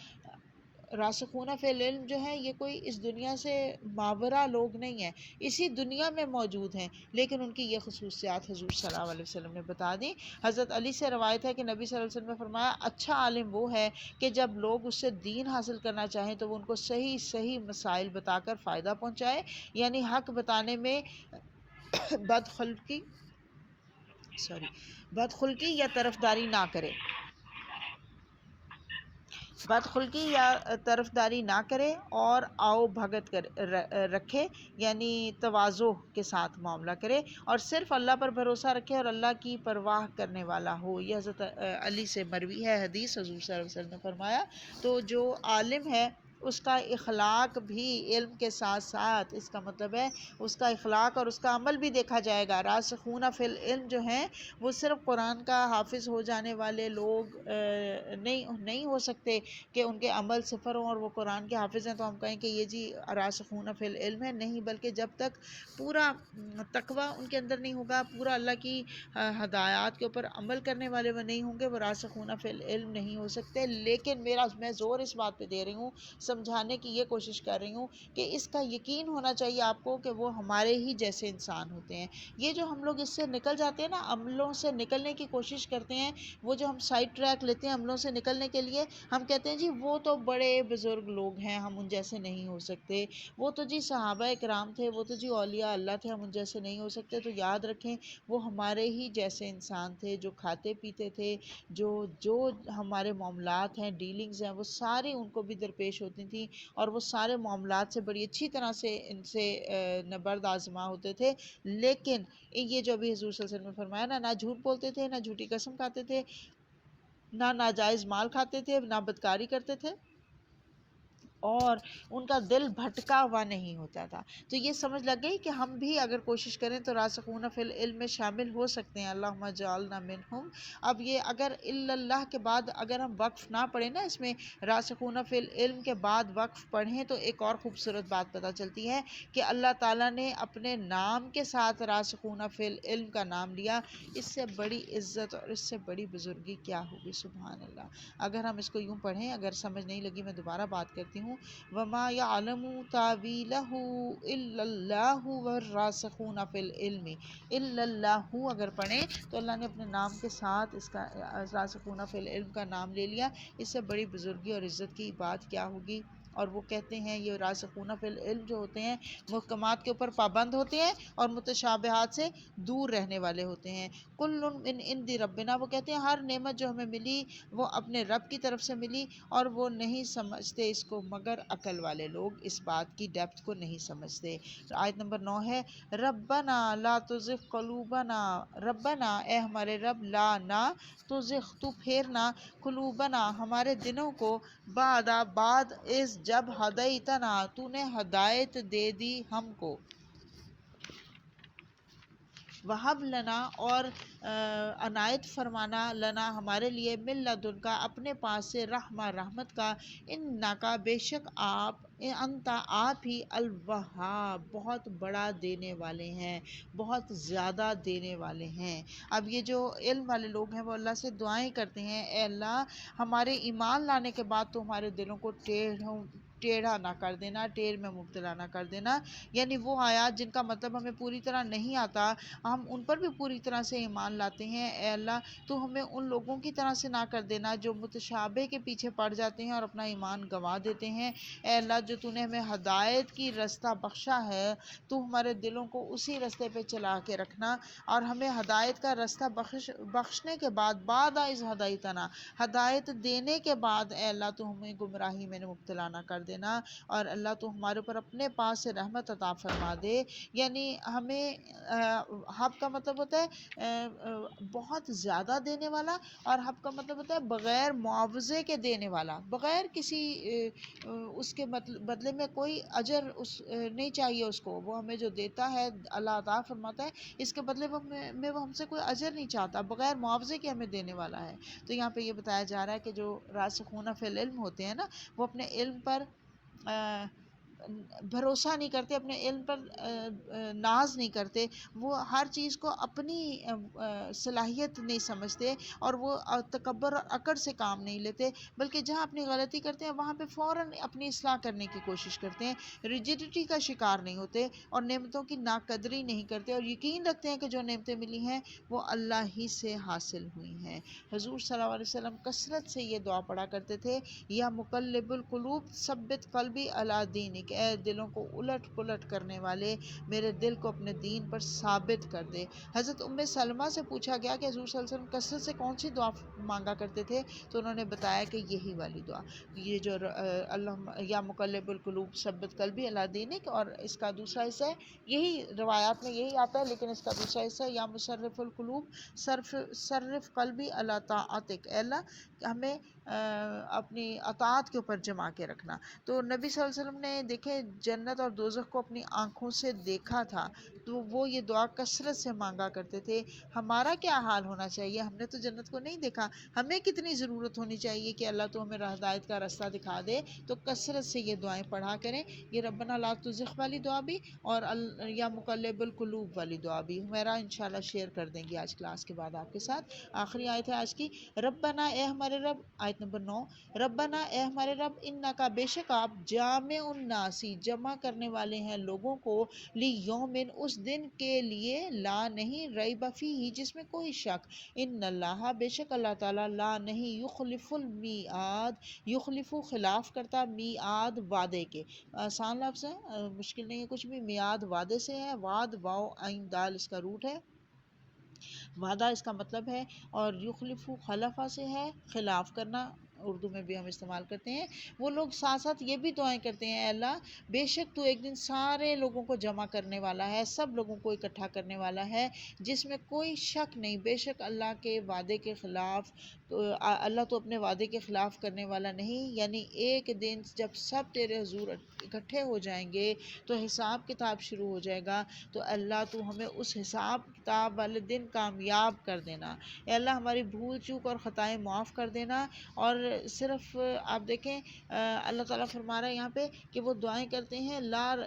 راسخون فی العلم جو ہے یہ کوئی اس دنیا سے ماورا لوگ نہیں ہیں، اسی دنیا میں موجود ہیں، لیکن ان کی یہ خصوصیات حضور صلی اللہ علیہ وسلم نے بتا دی۔ حضرت علی سے روایت ہے کہ نبی صلی اللہ علیہ وسلم نے فرمایا اچھا عالم وہ ہے کہ جب لوگ اس سے دین حاصل کرنا چاہیں تو وہ ان کو صحیح صحیح مسائل بتا کر فائدہ پہنچائے، یعنی حق بتانے میں بدخلقی یا طرفداری نہ کرے، بدخلقی یا طرفداری نہ کرے، اور آؤ بھگت رکھے، یعنی تواضع کے ساتھ معاملہ کرے، اور صرف اللہ پر بھروسہ رکھے اور اللہ کی پرواہ کرنے والا ہو۔ یہ حضرت علی سے مروی ہے حدیث، حضور صلی اللہ علیہ وسلم نے فرمایا۔ تو جو عالم ہے اس کا اخلاق بھی علم کے ساتھ ساتھ، اس کا مطلب ہے اس کا اخلاق اور اس کا عمل بھی دیکھا جائے گا۔ راسخون فی العلم جو ہیں وہ صرف قرآن کا حافظ ہو جانے والے لوگ نہیں ہو سکتے کہ ان کے عمل صفر ہوں اور وہ قرآن کے حافظ ہیں تو ہم کہیں کہ یہ جی راسخون فی العلم ہے، نہیں، بلکہ جب تک پورا تقوی ان کے اندر نہیں ہوگا، پورا اللہ کی ہدایات کے اوپر عمل کرنے والے وہ نہیں ہوں گے، وہ راسخون فی العلم نہیں ہو سکتے۔ لیکن میں زور اس بات پہ دے رہی ہوں، سمجھانے کی یہ کوشش کر رہی ہوں کہ اس کا یقین ہونا چاہیے آپ کو کہ وہ ہمارے ہی جیسے انسان ہوتے ہیں۔ یہ جو ہم لوگ اس سے نکل جاتے ہیں نا، عملوں سے نکلنے کی کوشش کرتے ہیں، وہ جو ہم سائڈ ٹریک لیتے ہیں عملوں سے نکلنے کے لیے، ہم کہتے ہیں جی وہ تو بڑے بزرگ لوگ ہیں، ہم ان جیسے نہیں ہو سکتے، وہ تو جی صحابہ کرام تھے، وہ تو جی اولیاء اللہ تھے، ہم ان جیسے نہیں ہو سکتے۔ تو یاد رکھیں وہ ہمارے ہی جیسے انسان تھے، جو کھاتے پیتے تھے، جو ہمارے معاملات ہیں، ڈیلنگز ہیں، وہ سارے ان کو بھی درپیش ہوتی تھیں، اور وہ سارے معاملات سے بڑی اچھی طرح سے ان سے نبرد آزما ہوتے تھے۔ لیکن یہ جو ابھی حضور صلی اللہ علیہ وسلم نے فرمایا نا، نہ جھوٹ بولتے تھے، نہ جھوٹی قسم کھاتے تھے، نہ ناجائز مال کھاتے تھے، نہ بدکاری کرتے تھے، اور ان کا دل بھٹکا ہوا نہیں ہوتا تھا۔ تو یہ سمجھ لگ گئی کہ ہم بھی اگر کوشش کریں تو راسخون فی العلم میں شامل ہو سکتے ہیں۔ اللہم اجعلنا منہم۔ اب یہ اگر الا اللہ کے بعد اگر ہم وقف نہ پڑھیں نا، اس میں راسخون فی العلم کے بعد وقف پڑھیں تو ایک اور خوبصورت بات پتہ چلتی ہے کہ اللہ تعالیٰ نے اپنے نام کے ساتھ راسخون فی العلم کا نام لیا۔ اس سے بڑی عزت اور اس سے بڑی بزرگی کیا ہوگی، سبحان اللہ۔ اگر ہم اس کو یوں پڑھیں، اگر سمجھ نہیں لگی میں دوبارہ بات کرتی ہوں، وَمَا يَعْلَمُ تَأْوِيلَهُ إِلَّا اللَّهُ وَالرَّاسِخُونَ فِي الْعِلْمِ۔ إِلَّا اللَّهُ اگر پڑھیں تو اللہ نے اپنے نام کے ساتھ اس کا راسخون فی العلم کا نام لے لیا، اس سے بڑی بزرگی اور عزت کی بات کیا ہوگی۔ اور وہ کہتے ہیں یہ راسخون فی العلم جو ہوتے ہیں محکمات کے اوپر پابند ہوتے ہیں اور متشابہات سے دور رہنے والے ہوتے ہیں۔ کل من عند ربنا، وہ کہتے ہیں ہر نعمت جو ہمیں ملی وہ اپنے رب کی طرف سے ملی، اور وہ نہیں سمجھتے اس کو مگر عقل والے لوگ اس بات کی ڈیپتھ کو نہیں سمجھتے۔ آیت نمبر 9 ہے ربنا لا تزغ قلوبنا، ربنا اے ہمارے رب، لا نہ، تزغ تو پھیرنا، قلوبنا ہمارے دلوں کو، بعد اس جب ہدیتنا تو نے ہدایت دے دی ہم کو، وہب لنا اور عنایت فرمانا، لنا ہمارے لیے، من لدن کا اپنے پاس سے، رحمہ رحمت کا، انکا بے شک آپ، انتا آپ ہی، الوہاب بہت بڑا دینے والے ہیں، بہت زیادہ دینے والے ہیں۔ اب یہ جو علم والے لوگ ہیں وہ اللہ سے دعائیں کرتے ہیں، اے اللہ ہمارے ایمان لانے کے بعد تو ہمارے دلوں کو ٹیڑھا نہ کر دینا، ٹیڑھ میں مبتلا نہ کر دینا، یعنی وہ آیات جن کا مطلب ہمیں پوری طرح نہیں آتا ہم ان پر بھی پوری طرح سے ایمان لاتے ہیں، اے اللہ تو ہمیں ان لوگوں کی طرح سے نہ کر دینا جو متشابہ کے پیچھے پڑ جاتے ہیں اور اپنا ایمان گنوا دیتے ہیں۔ اے اللہ جو تو نے ہمیں ہدایت کی رستہ بخشا ہے تو ہمارے دلوں کو اسی رستے پہ چلا کے رکھنا، اور ہمیں ہدایت کا رستہ بخشنے کے بعد از ہدایتنا، ہدایت دینے کے بعد اے اللہ تو ہمیں گمراہی میں مبتلا نہ کر دینا، اور اللہ تو ہمارے اوپر اپنے پاس سے رحمت عطا فرما دے۔ یعنی ہمیں حب کا مطلب ہوتا ہے بہت زیادہ دینے والا، اور حب کا مطلب ہوتا ہے بغیر معاوضے کے دینے والا، بغیر کسی اس کے بدلے میں کوئی اجر نہیں چاہیے اس کو، وہ ہمیں جو دیتا ہے اللہ عطا فرماتا ہے اس کے بدلے میں وہ ہم سے کوئی اجر نہیں چاہتا، بغیر معاوضے کے ہمیں دینے والا ہے۔ تو یہاں پہ یہ بتایا جا رہا ہے کہ جو راسخون فی العلم ہوتے ہیں نا وہ اپنے علم پر بھروسہ نہیں کرتے، اپنے علم پر ناز نہیں کرتے، وہ ہر چیز کو اپنی صلاحیت نہیں سمجھتے، اور وہ تکبر اور اکڑ سے کام نہیں لیتے، بلکہ جہاں اپنی غلطی کرتے ہیں وہاں پہ فوراً اپنی اصلاح کرنے کی کوشش کرتے ہیں، ریجیڈیٹی کا شکار نہیں ہوتے، اور نعمتوں کی ناقدری نہیں کرتے، اور یقین رکھتے ہیں کہ جو نعمتیں ملی ہیں وہ اللہ ہی سے حاصل ہوئی ہیں۔ حضور صلی اللہ علیہ وسلم کثرت سے یہ دعا پڑھا کرتے تھے، یا مقلب القلوب ثبت قلبی علی دینک، اے دلوں کو الٹ پلٹ کرنے والے میرے دل کو اپنے دین پر ثابت کر دے۔ حضرت سلمہ سے پوچھا گیا کہ حضور صلی اللہ علیہ وسلم کثرت سے کون سی دعا مانگا کرتے تھے، تو انہوں نے بتایا کہ یہی والی دعا، یہ جو اللہ یا مقلب القلوب ثبت قلبی علی دینک، اور اس کا دوسرا حصہ ہے یہی روایات میں یہی آتا ہے، لیکن اس کا دوسرا حصہ ہے یا مصرف القلوب صرف قلبی علی طاعتک، اے اللہ ہمیں اپنی اطاعت کے اوپر جما کے رکھنا۔ تو نبی صلی اللہ علیہ وسلم نے دیکھے جنت اور دوزخ کو اپنی آنکھوں سے دیکھا تھا، تو وہ یہ دعا کثرت سے مانگا کرتے تھے۔ ہمارا کیا حال ہونا چاہیے؟ ہم نے تو جنت کو نہیں دیکھا، ہمیں کتنی ضرورت ہونی چاہیے کہ اللہ تو ہمیں ہدایت کا راستہ دکھا دے، تو کثرت سے یہ دعائیں پڑھا کریں، یہ ربنا لا تزغ والی دعا بھی اور یا مقلب القلوب والی دعا بھی میرا انشاءاللہ شیئر کر دیں گی آج کلاس کے بعد آپ کے ساتھ۔ آخری آیت ہے آج کی، ربنا اے ہمارے رب، آیت نمبر 9، ربنا اے ہمارے رب انکا بے شک آپ جامع الناسی جمع کرنے والے ہیں لوگوں کو، لیومن اس دن کے لیے، لا نہیں ریب فیہ جس میں کوئی شک، ان اللہ بے شک اللہ تعالیٰ، لا نہیں یخلف المیعاد یخلف خلاف کرتا، میعاد وعدے کے، آسان لفظ ہے مشکل نہیں ہے کچھ بھی، میعاد وعدے سے ہے، وعد واو عین دال اس کا روٹ ہے، وعدہ اس کا مطلب ہے، اور یخلف خلفہ سے ہے خلاف کرنا، اردو میں بھی ہم استعمال کرتے ہیں۔ وہ لوگ ساتھ ساتھ یہ بھی دعائیں کرتے ہیں، اے اللہ بے شک تو ایک دن سارے لوگوں کو جمع کرنے والا ہے، سب لوگوں کو اکٹھا کرنے والا ہے جس میں کوئی شک نہیں، بے شک اللہ کے وعدے کے خلاف اللہ تو اپنے وعدے کے خلاف کرنے والا نہیں، یعنی ایک دن جب سب تیرے حضور اکٹھے ہو جائیں گے تو حساب کتاب شروع ہو جائے گا، تو اللہ تو ہمیں اس حساب کتاب والے دن کامیاب کر دینا، اے اللہ ہماری بھول چوک اور خطائیں معاف کر دینا۔ اور صرف آپ دیکھیں اللہ تعالیٰ فرما رہا ہے یہاں پہ کہ وہ دعائیں کرتے ہیں،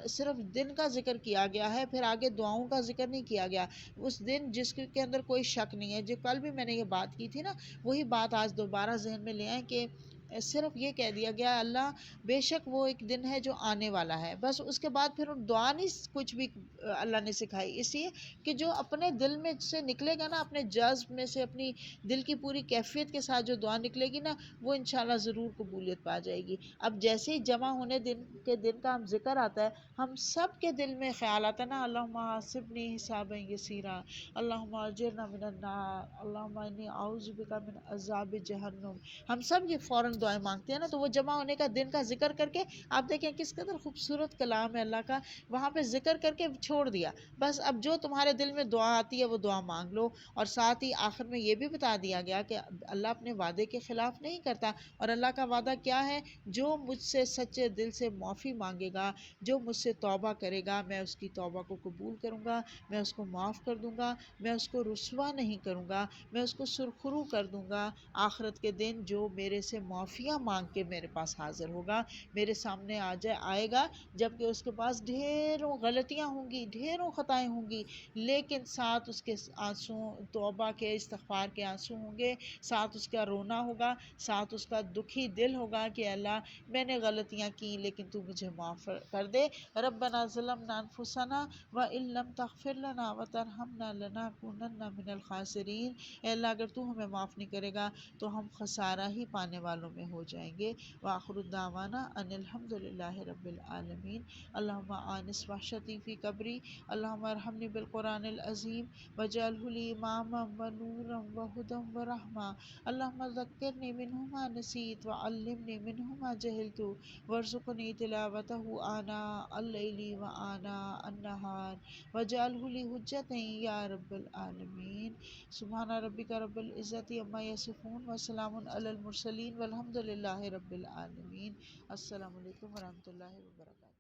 صرف دن کا ذکر کیا گیا ہے، پھر آگے دعاؤں کا ذکر نہیں کیا گیا، اس دن جس کے اندر کوئی شک نہیں ہے، جو کل بھی میں نے یہ بات کی تھی نا وہی بات آج دوبارہ ذہن میں لے آئیں کہ صرف یہ کہہ دیا گیا اللہ بے شک وہ ایک دن ہے جو آنے والا ہے، بس اس کے بعد پھر دعا نہیں کچھ بھی اللہ نے سکھائی، اس لیے کہ جو اپنے دل میں سے نکلے گا نا، اپنے جذب میں سے اپنی دل کی پوری کیفیت کے ساتھ جو دعا نکلے گی نا وہ انشاءاللہ ضرور قبولیت پا جائے گی۔ اب جیسے ہی جمع ہونے کے دن کا ہم ذکر آتا ہے، ہم سب کے دل میں خیال آتا ہے نا، اللہم حاسبنی حسابا یسیرا، اللہم اجرنا من النار، اللہم انی اعوذ بک من عذاب جہنم، ہم سب یہ فوراً دعائیں مانگتے ہیں نا، تو وہ جمع ہونے کا دن کا ذکر کر کے آپ دیکھیں کس قدر خوبصورت کلام ہے اللہ کا، وہاں پہ ذکر کر کے چھوڑ دیا، بس اب جو تمہارے دل میں دعا آتی ہے وہ دعا مانگ لو، اور ساتھ ہی آخر میں یہ بھی بتا دیا گیا کہ اللہ اپنے وعدے کے خلاف نہیں کرتا، اور اللہ کا وعدہ کیا ہے، جو مجھ سے سچے دل سے معافی مانگے گا، جو مجھ سے توبہ کرے گا میں اس کی توبہ کو قبول کروں گا، میں اس کو معاف کر دوں گا، میں اس کو رسوا نہیں کروں گا، میں اس کو سرخرو کر دوں گا آخرت کے دن، جو میرے سے معافی معافیاں مانگ کے میرے پاس حاضر ہوگا، میرے سامنے آئے گا، جب کہ اس کے پاس ڈھیروں غلطیاں ہوں گی، ڈھیروں خطائیں ہوں گی، لیکن ساتھ اس کے آنسو توبہ کے، استغفار کے آنسو ہوں گے، ساتھ اس کا رونا ہوگا، ساتھ اس کا دکھی دل ہوگا کہ اللہ میں نے غلطیاں کی لیکن تو مجھے معاف کر دے۔ ربنا ظلمنا انفسنا وان لم تغفر لنا وترحمنا لنکونن من الخاسرین، اے اللہ اگر تو ہمیں معاف نہیں کرے گا تو ہم خسارہ ہی پانے والوں میں ہو جائیں گے۔ وآخر دعوانا ان الحمد للہ رب العالمین۔ اللہم آنس وحشتی فی قبری، اللہم ارحمنی بالقرآن العظیم وجعلہ لی اماما ونورا وہدی ورحمہ، اللہم ذکرنی منہ ما نسیت وعلمنی منہ ما جہلت وارزقنی تلاوتہ آناء اللیل وآناء النہار وجعلہ لی حجتا یا رب العالمین۔ سبحان ربک رب العزت عما یصفون وسلام علی المرسلین والحمد للہ رب العالمین۔ السلام علیکم ورحمۃ اللہ وبرکاتہ۔